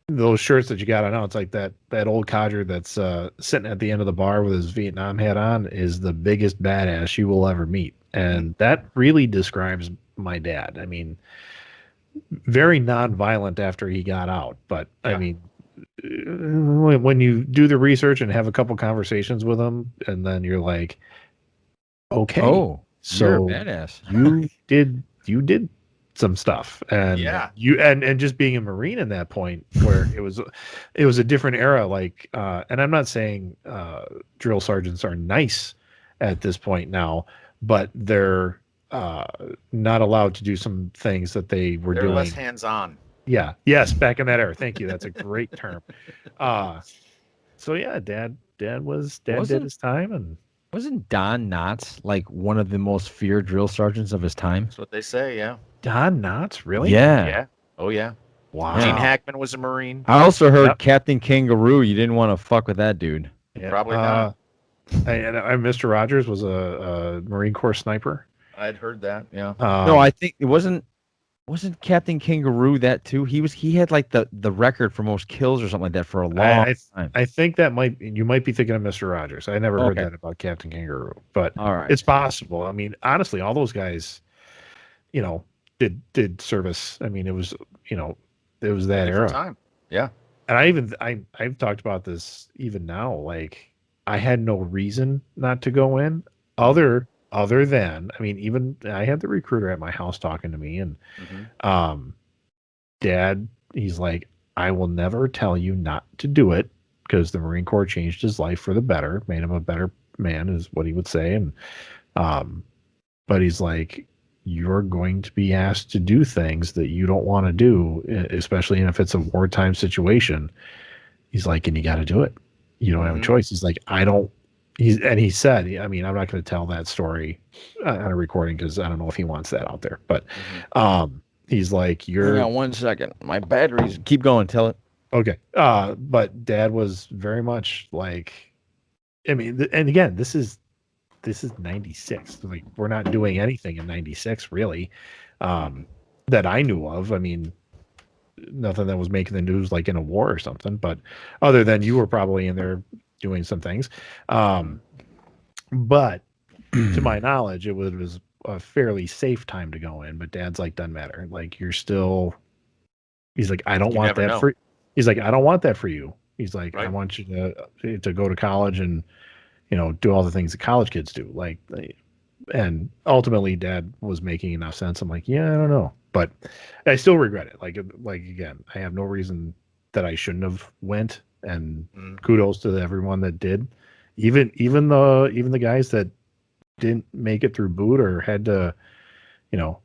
those shirts that you got on now, it's like that old codger that's sitting at the end of the bar with his Vietnam hat on is the biggest badass you will ever meet. And that really describes my dad. I mean, very nonviolent after he got out, but I mean, when you do the research and have a couple conversations with him, and then you're like, okay, you're a so badass. you did some stuff, and you and just being a Marine in that point where it was a different era. Like, and I'm not saying drill sergeants are nice at this point now, but they're not allowed to do some things that they were They're doing. less hands-on. Yeah. Yes. Back in that era. Thank you. That's a great term. So yeah, dad did his time, and wasn't Don Knotts like one of the most feared drill sergeants of his time? That's what they say. Yeah. Don Knotts, really? Yeah. Yeah. Oh yeah. Wow. Gene Hackman was a Marine. I also heard Captain Kangaroo. You didn't want to fuck with that dude. Yeah. Probably not. And Mr. Rogers was a Marine Corps sniper. I'd heard that. Yeah. No, I think it wasn't Captain Kangaroo that too. He had like the record for most kills or something like that for a long time. I think you might be thinking of Mr. Rogers. I never heard that about Captain Kangaroo, but all right, it's possible. I mean, honestly, all those guys, did service. I mean, it was that era. Time. Yeah. And I've talked about this even now. Like, I had no reason not to go in other than, I mean, even I had the recruiter at my house talking to me, and Dad, he's like, I will never tell you not to do it, because the Marine Corps changed his life for the better, made him a better man, is what he would say. And but he's like, you're going to be asked to do things that you don't want to do, especially if it's a wartime situation. He's like, and you got to do it. You don't have a choice. He's like, he said, I mean, I'm not going to tell that story on a recording because I don't know if he wants that out there, but he's like, hang on 1 second. My batteries keep going. Tell it. Okay. But Dad was very much like, I mean, and again, this is 96. Like, we're not doing anything in 96 really, that I knew of. I mean, nothing that was making the news like in a war or something, but other than you were probably in there doing some things. But to my knowledge, it was a fairly safe time to go in. But Dad's like, doesn't matter. Like, he's like, I don't want that for. He's like, I don't want that for you. He's like, I want you to go to college and do all the things that college kids do. Like, and ultimately, Dad was making enough sense. I'm like, yeah, I don't know, but I still regret it. Like again, I have no reason that I shouldn't have went. And kudos to everyone that did, even the guys that didn't make it through boot or had to,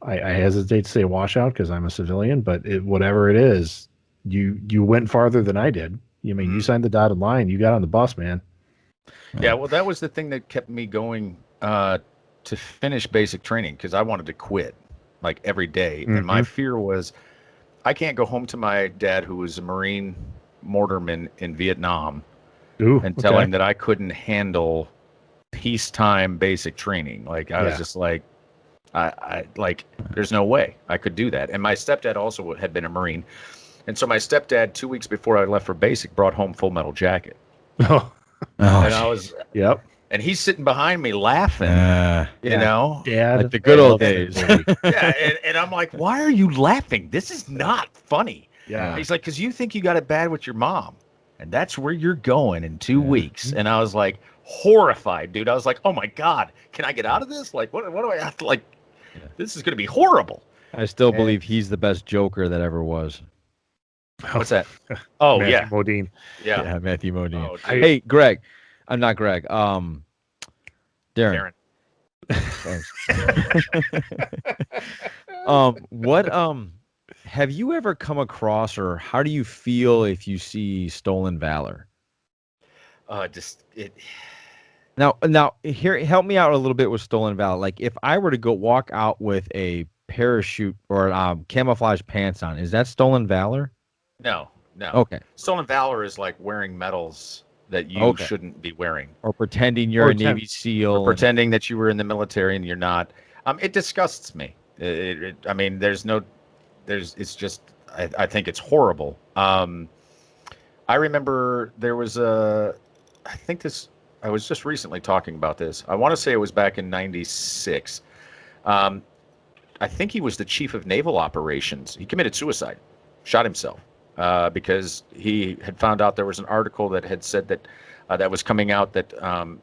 I hesitate to say washout because I'm a civilian, but whatever it is, you went farther than I did. You mean you signed the dotted line, you got on the bus, man. Yeah, well, that was the thing that kept me going to finish basic training, because I wanted to quit like every day, and my fear was I can't go home to my dad, who was a Marine mortarman in Vietnam, and tell him that I couldn't handle peacetime basic training. Like, I was just like, I like, there's no way I could do that. And my stepdad also had been a Marine, and so my stepdad, 2 weeks before I left for basic, brought home Full Metal Jacket. And I was and he's sitting behind me laughing, Dad, like the good old days. And I'm like, why are you laughing? This is not funny. Yeah. He's like, because you think you got it bad with your mom, and that's where you're going in 2 weeks. And I was like, horrified, dude. I was like, oh my God, can I get out of this? Like, what do I have to, like, this is going to be horrible. I still believe he's the best Joker that ever was. What's that? Oh, Matthew yeah. Modine. Yeah, Matthew Modine. Oh, hey, Greg. I'm not Greg. Darren. Thanks. What have you ever come across, or how do you feel if you see stolen valor? Now here, help me out a little bit with stolen valor. Like, if I were to go walk out with a parachute or camouflage pants on, is that stolen valor? No. Okay. Stolen valor is like wearing medals that you shouldn't be wearing, or pretending you're a Navy SEAL, or pretending that you were in the military and you're not. It disgusts me. I mean, it's just, I think it's horrible. I remember there was I was just recently talking about this. I want to say it was back in '96. I think he was the chief of naval operations. He committed suicide, shot himself, because he had found out there was an article that had said that that was coming out that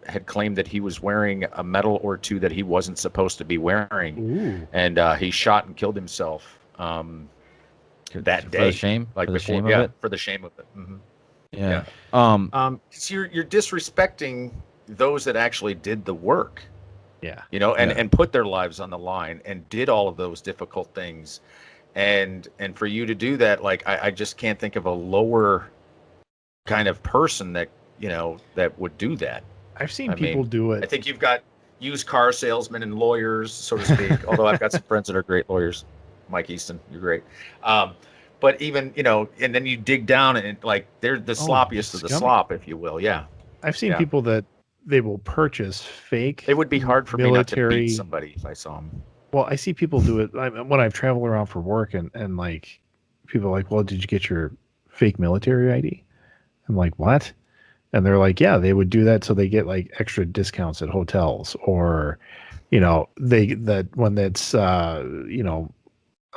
had claimed that he was wearing a medal or two that he wasn't supposed to be wearing. Ooh. And he shot and killed himself that day. For the shame? Like for the before, shame yeah, of it? for the shame of it. Mm-hmm. Yeah. Yeah. 'Cause you're disrespecting those that actually did the work. Yeah. You know, and Yeah. and put their lives on the line and did all of those difficult things, and for you to do that, like I just can't think of a lower kind of person that that would do that. I've seen I people mean, do I it. think you've got used car salesmen and lawyers, so to speak. Although I've got some friends that are great lawyers. Mike Easton, you're great. But even and then you dig down and like they're the sloppiest of the scummy. slop, if you will. Yeah, I've seen yeah. people that they will purchase fake. It would be hard for me not to military. beat somebody if I saw them. Well, I see people do it when I've traveled around for work, and like people are like, well, did you get your fake military ID? I'm like, what? And they're like, yeah, they would do that so they get like extra discounts at hotels, or when that's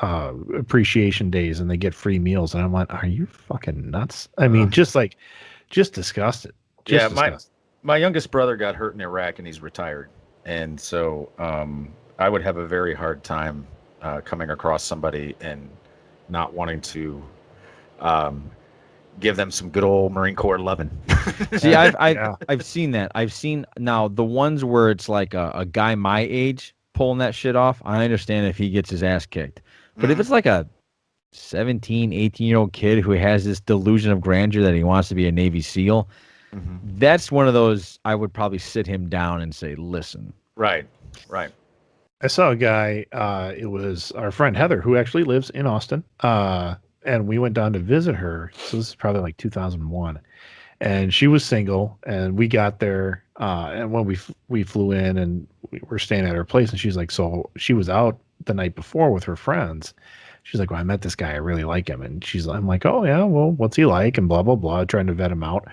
appreciation days and they get free meals. And I'm like, are you fucking nuts? I mean, just disgusted. Yeah, Disgusted. my youngest brother got hurt in Iraq and he's retired, and so I would have a very hard time coming across somebody and not wanting to give them some good old Marine Corps loving. See, I've seen that. I've seen now the ones where it's like a guy my age pulling that shit off. I understand if he gets his ass kicked, but if it's like a 17, 18-year-old kid who has this delusion of grandeur that he wants to be a Navy SEAL, that's one of those I would probably sit him down and say, listen. Right. I saw a guy, it was our friend Heather, who actually lives in Austin. And we went down to visit her. So this is probably like 2001. And she was single, and we got there. And when we flew in and we were staying at her place, and she's like, so she was out the night before with her friends. She's like, well, I met this guy. I really like him. And I'm like, oh yeah, well, what's he like? And blah, blah, blah, trying to vet him out.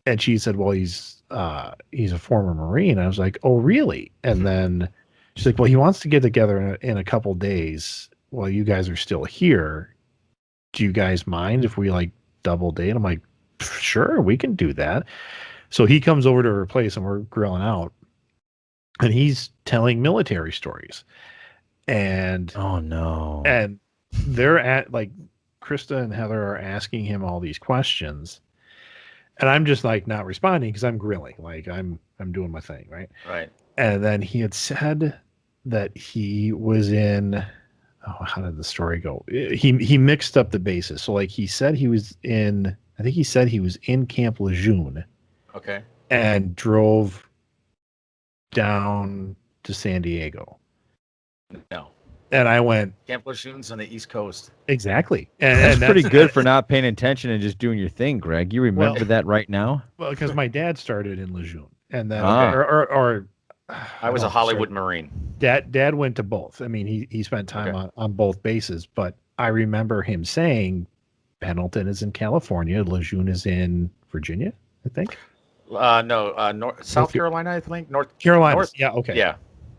And she said, well, he's a former Marine. I was like, oh, really? And then she's like, well, he wants to get together in a couple days while you guys are still here. Do you guys mind if we like double date? I'm like, sure, we can do that. So he comes over to her place and we're grilling out, and he's telling military stories. And oh no. And they're at like Krista and Heather are asking him all these questions. And I'm just like not responding because I'm grilling. Like I'm doing my thing, right? Right. And then he had said that he was in how did the story go? He mixed up the bases. So like he said he was in Camp Lejeune. Okay. And drove down to San Diego. No. And I went, Camp Lejeune's on the East Coast. Exactly. And that's pretty good for not paying attention and just doing your thing, Greg. You remember that right now? Well, because my dad started in Lejeune, and then I was a Hollywood Marine. Dad went to both. I mean, he spent time on both bases, but I remember him saying Pendleton is in California, Lejeune is in Virginia, I think. South Carolina, I think. North Carolina. Yeah, okay. Yeah.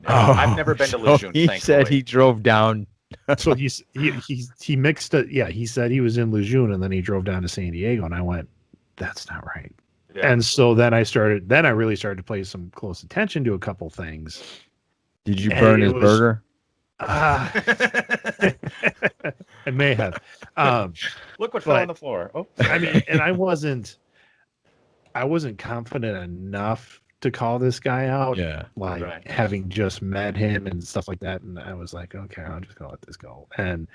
I've never been to Lejeune. He said he drove down. So he mixed it. Yeah, he said he was in Lejeune and then he drove down to San Diego, and I went, that's not right. Yeah. And so then I really started to pay some close attention to a couple things. Did you burn his burger? I may have. Look what fell on the floor. Oh, I mean, and I wasn't confident enough to call this guy out. Yeah. Having just met him and stuff like that. And I was like, okay, I'm just gonna let this go. And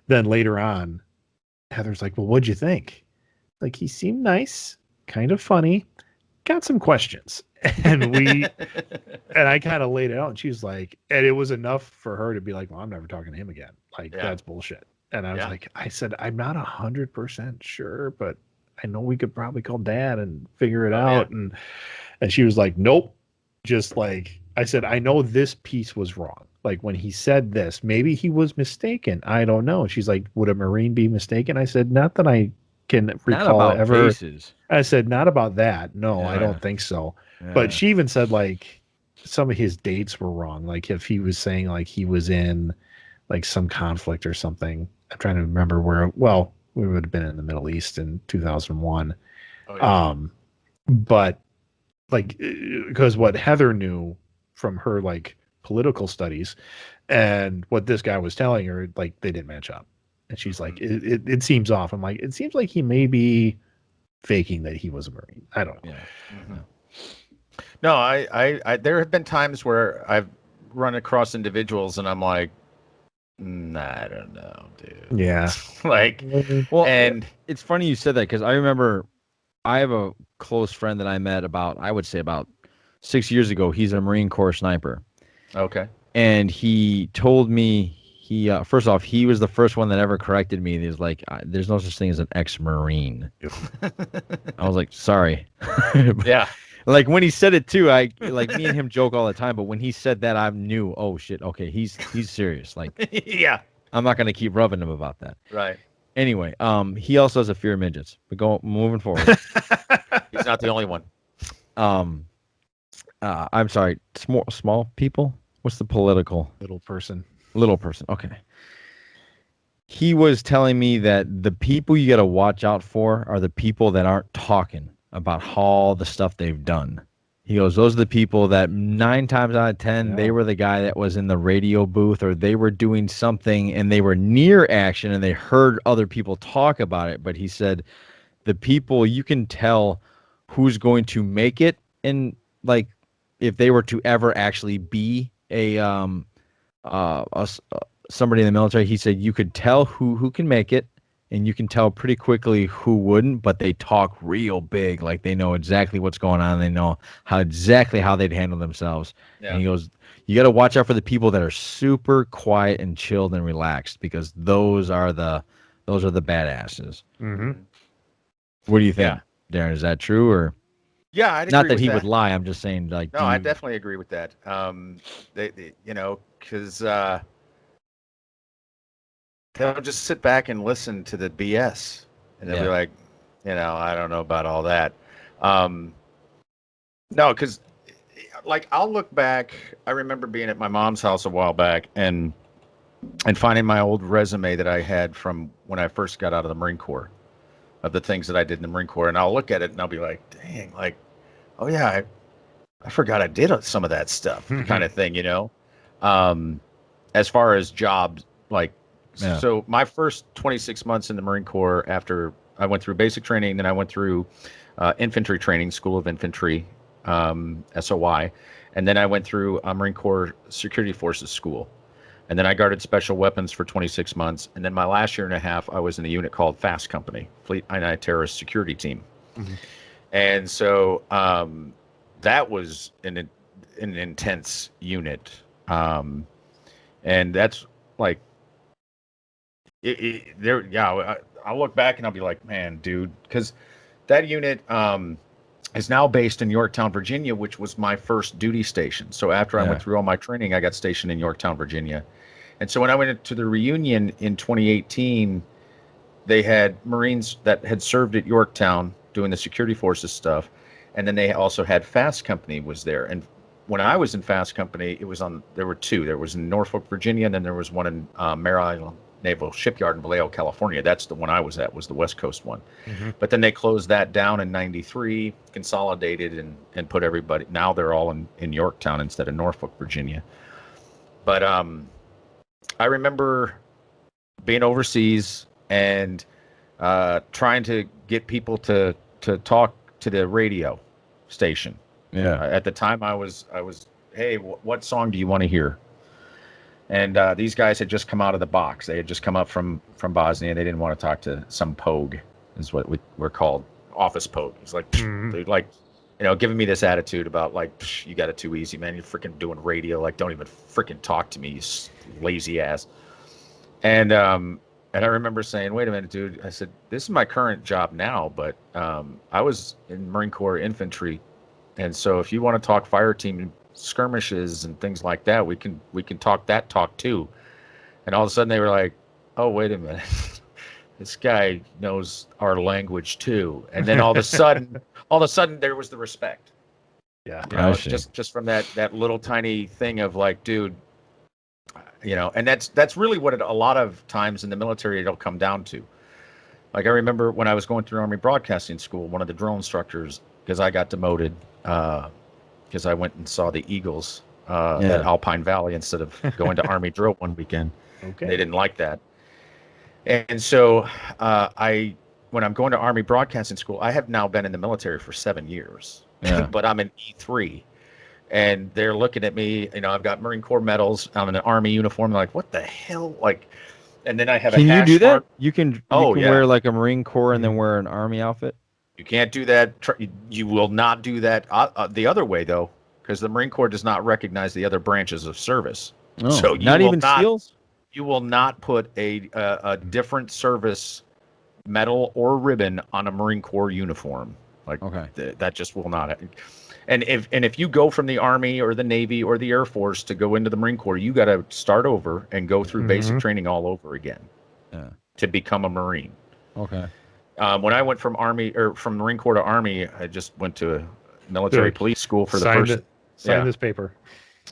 then later on, Heather's like, well, what'd you think? Like, he seemed nice, kind of funny, got some questions. And I kind of laid it out, and she's like, and it was enough for her to be like, well, I'm never talking to him again. Like, that's bullshit. And I was like, I said, I'm not 100% sure, but I know we could probably call Dad and figure it out. And she was like, nope. Just like I said, I know this piece was wrong. Like when he said this, maybe he was mistaken. I don't know. She's like, would a Marine be mistaken? I said, not that I can Not recall about ever. faces. I said, not about that. No, I Yeah. don't think so. Yeah. But she even said like some of his dates were wrong. Like if he was saying like he was in like some conflict or something. I'm trying to remember where. Well, we would have been in the Middle East in 2001. Oh, yeah. But like because what Heather knew from her like political studies and what this guy was telling her, like they didn't match up. And she's like, it seems off. I'm like, it seems like he may be faking that he was a Marine. I don't know. Yeah. Mhm. No, I there have been times where I've run across individuals and I'm like, I don't know, dude. Yeah. Like, Well, and it's funny you said that because I remember I have a close friend that I met I would say about 6 years ago. He's a Marine Corps sniper. okay. And he told me first off, he was the first one that ever corrected me. He was like, there's no such thing as an ex-Marine. I was like, sorry. Yeah. Like when he said it too, me and him joke all the time, but when he said that, I knew, oh shit, okay, he's serious. Like, Yeah. I'm not gonna keep rubbing him about that. Right. Anyway, he also has a fear of midgets. But moving forward. He's not the only one. I'm sorry, small people. What's the political? Little person. Little person. Okay. He was telling me that the people you got to watch out for are the people that aren't talking about all the stuff they've done. He goes, those are the people that 9 times out of 10, they were the guy that was in the radio booth or they were doing something and they were near action and they heard other people talk about it. But he said, the people you can tell who's going to make it in, like, if they were to ever actually be somebody in the military, he said you could tell who can make it, and you can tell pretty quickly who wouldn't, but they talk real big, like they know exactly what's going on. They know exactly how they'd handle themselves. Yeah. And he goes, you got to watch out for the people that are super quiet and chilled and relaxed, because those are the badasses. Mm-hmm. What do you think, Darren? Is that true, or? Yeah, I'd agree not that with he would lie. I'm just saying, like, no, I definitely agree with that. They because they'll just sit back and listen to the BS, and they'll be like, I don't know about all that. No, because like I'll look back. I remember being at my mom's house a while back and finding my old resume that I had from when I first got out of the Marine Corps, of the things that I did in the Marine Corps, and I'll look at it and I'll be like, dang, like, oh yeah, I forgot I did some of that stuff, kind of thing, as far as jobs, like, so my first 26 months in the Marine Corps, after I went through basic training, then I went through infantry training, School of Infantry, SOI, and then I went through Marine Corps Security Forces School, and then I guarded special weapons for 26 months, and then my last year and a half, I was in a unit called FAST Company, Fleet Anti-Terrorist Security Team. Mm-hmm. And so that was an intense unit. And that's like, I'll look back and I'll be like, man, dude, because that unit is now based in Yorktown, Virginia, which was my first duty station. So after I went through all my training, I got stationed in Yorktown, Virginia. And so when I went to the reunion in 2018, they had Marines that had served at Yorktown doing the security forces stuff. And then they also had Fast Company was there. And when I was in Fast Company, there were two. There was in Norfolk, Virginia, and then there was one in Mare Island Naval Shipyard in Vallejo, California. That's the one I was at, was the West Coast one. Mm-hmm. But then they closed that down in 93, consolidated and put everybody. Now they're all in Yorktown instead of Norfolk, Virginia. But I remember being overseas and trying to get people to talk to the radio station. Yeah. At the time, I was, hey, what song do you want to hear? And these guys had just come out of the box. They had just come up from Bosnia. They didn't want to talk to some pogue, is what we're called, office pogue. He's like, they're like, giving me this attitude about like, you got it too easy, man. You're freaking doing radio. Like, don't even freaking talk to me, you lazy ass. And I remember saying, wait a minute, dude. I said, this is my current job now, but I was in Marine Corps infantry. And so if you want to talk fire team skirmishes and things like that, we can talk that talk too. And all of a sudden they were like, oh, wait a minute. this guy knows our language too. And then all of a sudden there was the respect. Yeah. You know, just from that little tiny thing of like, dude, you know, and that's really what a lot of times in the military it'll come down to. Like I remember when I was going through Army Broadcasting School, one of the drill instructors, because I got demoted, because I went and saw the Eagles at Alpine Valley instead of going to Army drill one weekend. Okay. They didn't like that. And so when I'm going to Army Broadcasting School, I have now been in the military for 7 years, but I'm an E3. And they're looking at me, you know, I've got Marine Corps medals. I'm in an Army uniform. They're like, what the hell? Like, and then I have Can a you hash do that? mark. You can wear like a Marine Corps and then wear an Army outfit? You can't do that. You will not do that the other way, though, because the Marine Corps does not recognize the other branches of service. Oh, so you not will even SEALs? You will not put a different service medal or ribbon on a Marine Corps uniform. Like, that just will not. And if you go from the Army or the Navy or the Air Force to go into the Marine Corps, you got to start over and go through basic training all over again to become a Marine. Okay. When I went from Marine Corps to Army, I just went to a military police school for the first. Sign this paper,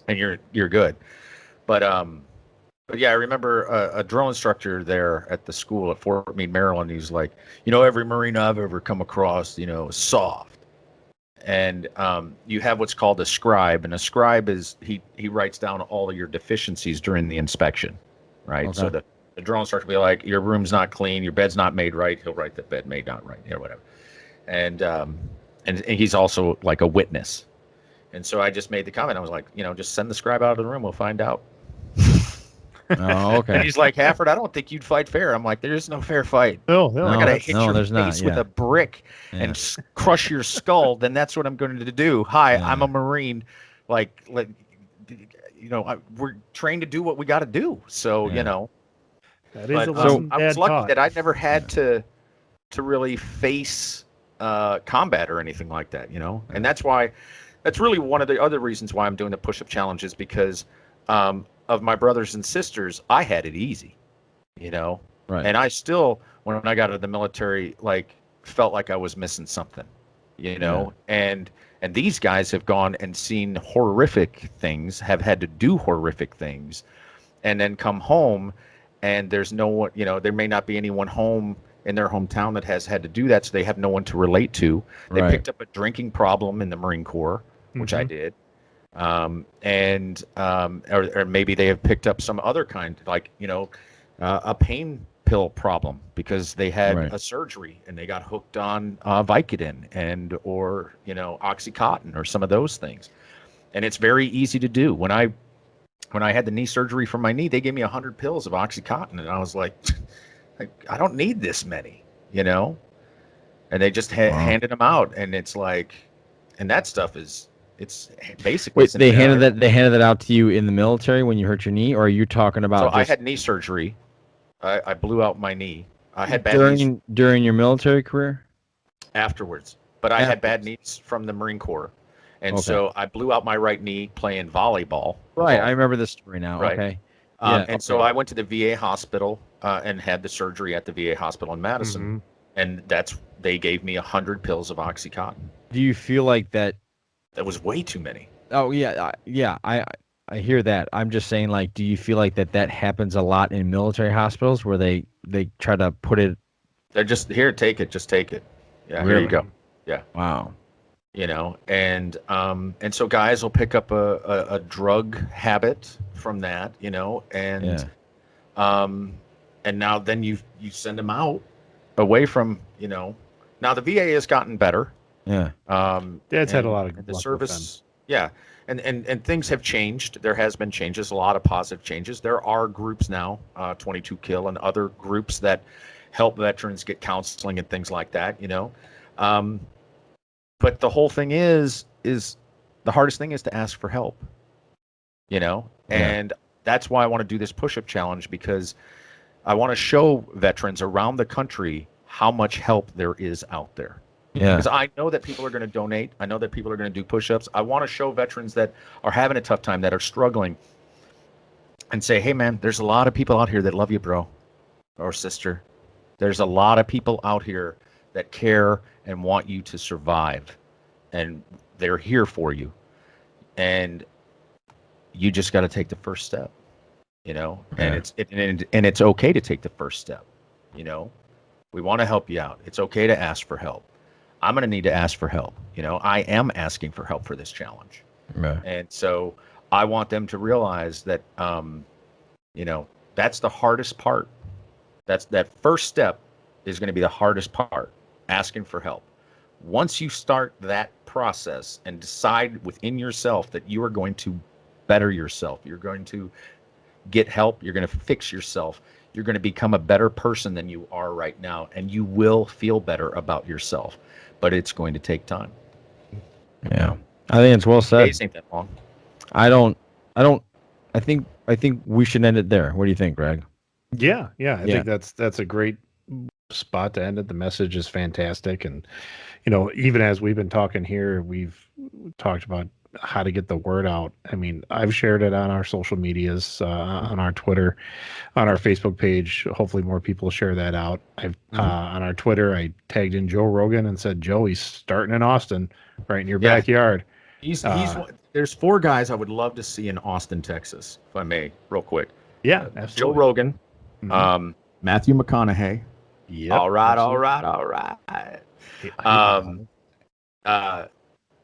and you're good. But yeah, I remember a drill instructor there at the school at Fort Meade, Maryland. He's like, you know, every Marine I've ever come across, you know, is soft. And you have what's called a scribe, and a scribe is he writes down all of your deficiencies during the inspection, right? Okay. So the drill instructor will be like, your room's not clean, your bed's not made right. He'll write that bed made not right, or whatever. And he's also like a witness. And so I just made the comment. I was like, you know, just send the scribe out of the room. We'll find out. Oh, okay. And he's like, Hafford, I don't think you'd fight fair. I'm like, there is no fair fight. No, I gotta hit your face with a brick and crush your skull. Then that's what I'm going to do. Hi, I'm a Marine. Like, you know, we're trained to do what we got to do. So you know, that is a lesson. I was lucky that I never had to really face combat or anything like that. You know, and that's really one of the other reasons why I'm doing the push-up challenge is because of my brothers and sisters, I had it easy, you know, and I still, when I got out of the military, like felt like I was missing something, you know, and these guys have gone and seen horrific things, have had to do horrific things, and then come home, and there's no one, you know, there may not be anyone home in their hometown that has had to do that, so they have no one to relate to. They picked up a drinking problem in the Marine Corps, which I did. Or maybe they have picked up some other kind, like, you know, a pain pill problem because they had a surgery and they got hooked on Vicodin or, you know, Oxycontin or some of those things. And it's very easy to do. When I had the knee surgery for my knee, they gave me 100 pills of Oxycontin, and I was like, I don't need this many, you know? And they just handed them out, and it's like, and that stuff is, it's basically. Wait, they handed that out to you in the military when you hurt your knee, or are you talking about? So I had knee surgery. I blew out my knee. I had bad knees during your military career. Afterwards, but I had bad knees from the Marine Corps, and so I blew out my right knee playing volleyball. Right, I remember this story now. Right. Okay. So I went to the VA hospital and had the surgery at the VA hospital in Madison, and they gave me 100 pills of Oxycontin. Do you feel like that? That was way too many. Oh yeah, I hear that. I'm just saying, like, do you feel like that happens a lot in military hospitals where they try to put it? They're just here, take it, just take it. Yeah, really? Here you go. Yeah. Wow. You know, and so guys will pick up a drug habit from that, you know, and now then you send them out away from, you know. Now the VA has gotten better. Yeah. Dad's had a lot of the service. Yeah. And things have changed. There has been changes, a lot of positive changes. There are groups now, 22 Kill and other groups that help veterans get counseling and things like that, you know. But the whole thing is the hardest thing is to ask for help, you know. And that's why I want to do this push-up challenge, because I want to show veterans around the country how much help there is out there. Yeah. Because I know that people are going to donate. I know that people are going to do push-ups. I want to show veterans that are having a tough time, that are struggling, and say, hey, man, there's a lot of people out here that love you, bro or sister. There's a lot of people out here that care and want you to survive, and they're here for you. And you just got to take the first step, you know. And it's okay to take the first step, you know. We want to help you out. It's okay to ask for help. I'm going to need to ask for help. You know, I am asking for help for this challenge. Right. And so I want them to realize that, you know, that's the hardest part. That first step is going to be the hardest part, asking for help. Once you start that process and decide within yourself that you are going to better yourself, you're going to get help, you're going to fix yourself, you're going to become a better person than you are right now, and you will feel better about yourself. But it's going to take time. Yeah, I think it's well said. Days ain't that long. I think we should end it there. What do you think, Greg? Yeah. I think that's a great spot to end it. The message is fantastic, and you know, even as we've been talking here, we've talked about how to get the word out. I mean, I've shared it on our social medias, on our Twitter, on our Facebook page. Hopefully more people share that out. I've on our Twitter, I tagged in Joe Rogan and said, Joe, he's starting in Austin, right in your backyard. There's 4 guys I would love to see in Austin, Texas, if I may, real quick. Yeah, absolutely. Joe Rogan, Matthew McConaughey. Yeah. All right.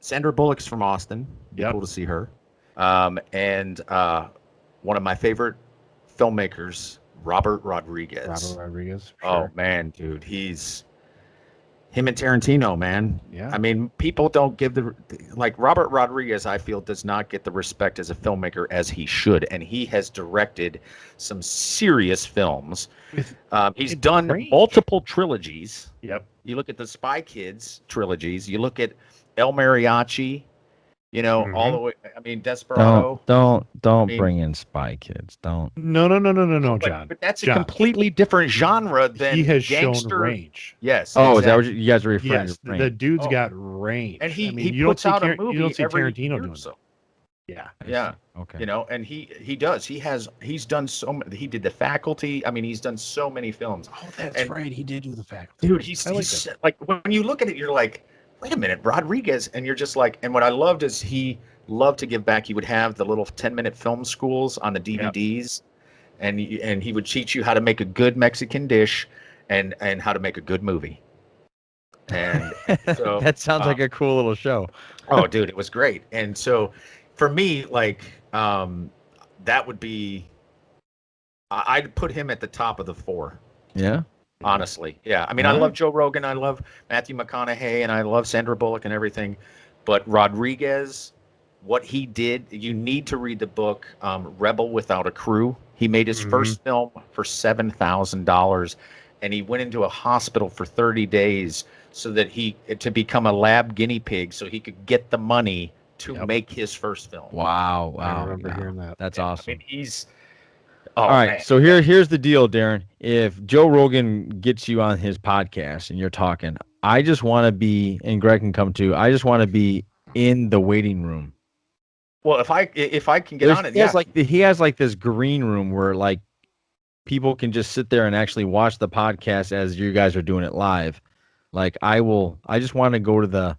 Sandra Bullock's from Austin. Yep. Cool to see her. And one of my favorite filmmakers, Robert Rodriguez. Sure. Oh man, dude, him and Tarantino, man. Yeah. I mean, people don't give Robert Rodriguez, I feel, does not get the respect as a filmmaker as he should, and he has directed some serious films. He's done multiple trilogies. Yep. You look at the Spy Kids trilogies. You look at El Mariachi. You know, all the way. I mean, Desperado. Don't bring in Spy Kids. Don't. No, John. But that's a completely different genre than he has gangster. shown range. Yes. Oh, exactly. Is that what you guys are referring to? Yes, the dude's got range. And he you puts don't see out a movie you don't see every Tarantino year doing so. that. Yeah. Okay. You know, and he does. He's done so many. He did The Faculty. I mean, he's done so many films. Oh, that's right. He did do The Faculty. Dude, he's like when you look at it, you're like, wait a minute, Rodriguez, and you're just like, and what I loved is he loved to give back. He would have the little 10-minute film schools on the DVDs, and he would teach you how to make a good Mexican dish and how to make a good movie. And so that sounds like a cool little show. Oh, dude, it was great. And so for me, like, that would be, I'd put him at the top of the 4. Yeah. Honestly. Yeah. I mean, I love Joe Rogan. I love Matthew McConaughey, and I love Sandra Bullock and everything. But Rodriguez, what he did, you need to read the book, Rebel Without a Crew. He made his first film for $7,000, and he went into a hospital for 30 days so that to become a lab guinea pig so he could get the money to make his first film. Wow. I remember hearing that. That's awesome. I mean, he's... all right, man. So here's the deal, Darren. If Joe Rogan gets you on his podcast and you're talking, I just want to be, and Greg can come too, I just want to be in the waiting room. Well, if I can get on it, he has like this green room where like people can just sit there and actually watch the podcast as you guys are doing it live. Like I just want to go to the.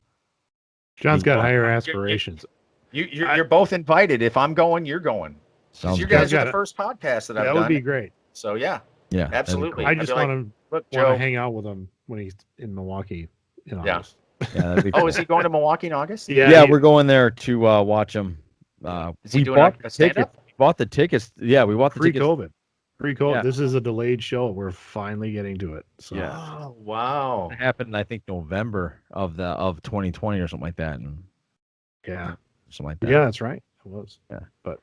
John's got higher aspirations. You're both invited. If I'm going, you're going. You guys are the first podcast that I've done. That would be great. So yeah, absolutely. I just want to hang out with him when he's in Milwaukee in August. Yeah, that'd be cool. Oh, is he going to Milwaukee in August? Yeah, we're going there to watch him. Is he doing a stand-up? We bought the tickets. Yeah, we bought the tickets. Pre-COVID. Yeah. This is a delayed show. We're finally getting to it. So. Yeah. Oh, wow. It happened, I think, November of 2020 or something like that. And something like that. Yeah, that's right. It was. Yeah. But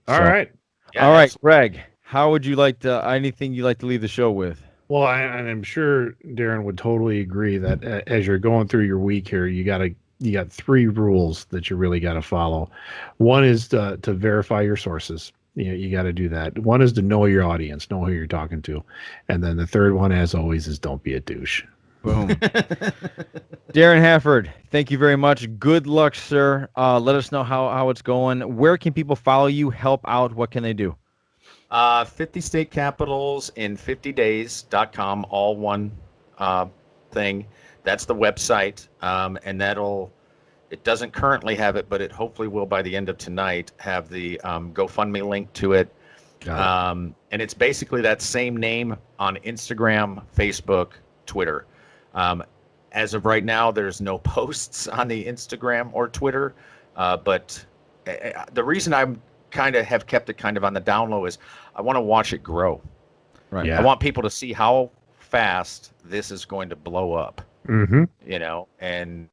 all right. Yeah, all right, Greg. How would you like to? Anything you'd like to leave the show with? Well, I'm sure Darren would totally agree that as you're going through your week here, you got 3 rules that you really got to follow. One is to verify your sources. You got to do that. One is to know your audience, know who you're talking to. And then the third one, as always, is don't be a douche. Boom. Darren Hafford, thank you very much. Good luck, sir. Let us know how it's going. Where can people follow you, help out? What can they do? 50 state capitals in 50 days.com, all one thing. That's the website. And it doesn't currently have it, but it hopefully will by the end of tonight have the GoFundMe link to it. And it's basically that same name on Instagram, Facebook, Twitter. As of right now, there's no posts on the Instagram or Twitter. But the reason I'm kind of have kept it kind of on the down low is I want to watch it grow. Right. Yeah. I want people to see how fast this is going to blow up. Mm-hmm. And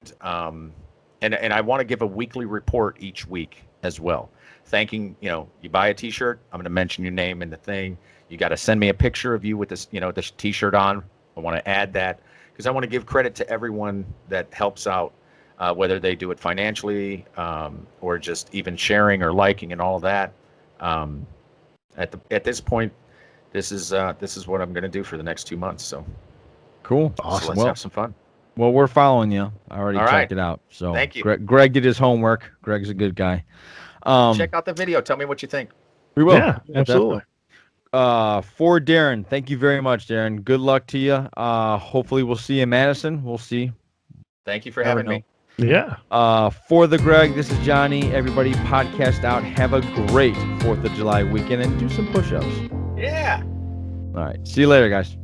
I want to give a weekly report each week as well. Thanking, you buy a t-shirt, I'm going to mention your name in the thing. You got to send me a picture of you with this, this t-shirt on. I want to add that because I want to give credit to everyone that helps out, whether they do it financially or just even sharing or liking and all of that. At this point, this is what I'm going to do for the next 2 months. So cool. So let's have some fun. Well, we're following you. I already All checked right. it out. So Thank you. Greg did his homework. Greg's a good guy. Check out the video. Tell me what you think. We will. Yeah, absolutely. For Darren, thank you very much, Darren. Good luck to you. Hopefully we'll see you in Madison. We'll see. Thank you for having me. Yeah. For the Greg, this is Johnny. Everybody podcast out. Have a great 4th of July weekend and do some push-ups. Yeah. All right. See you later, guys.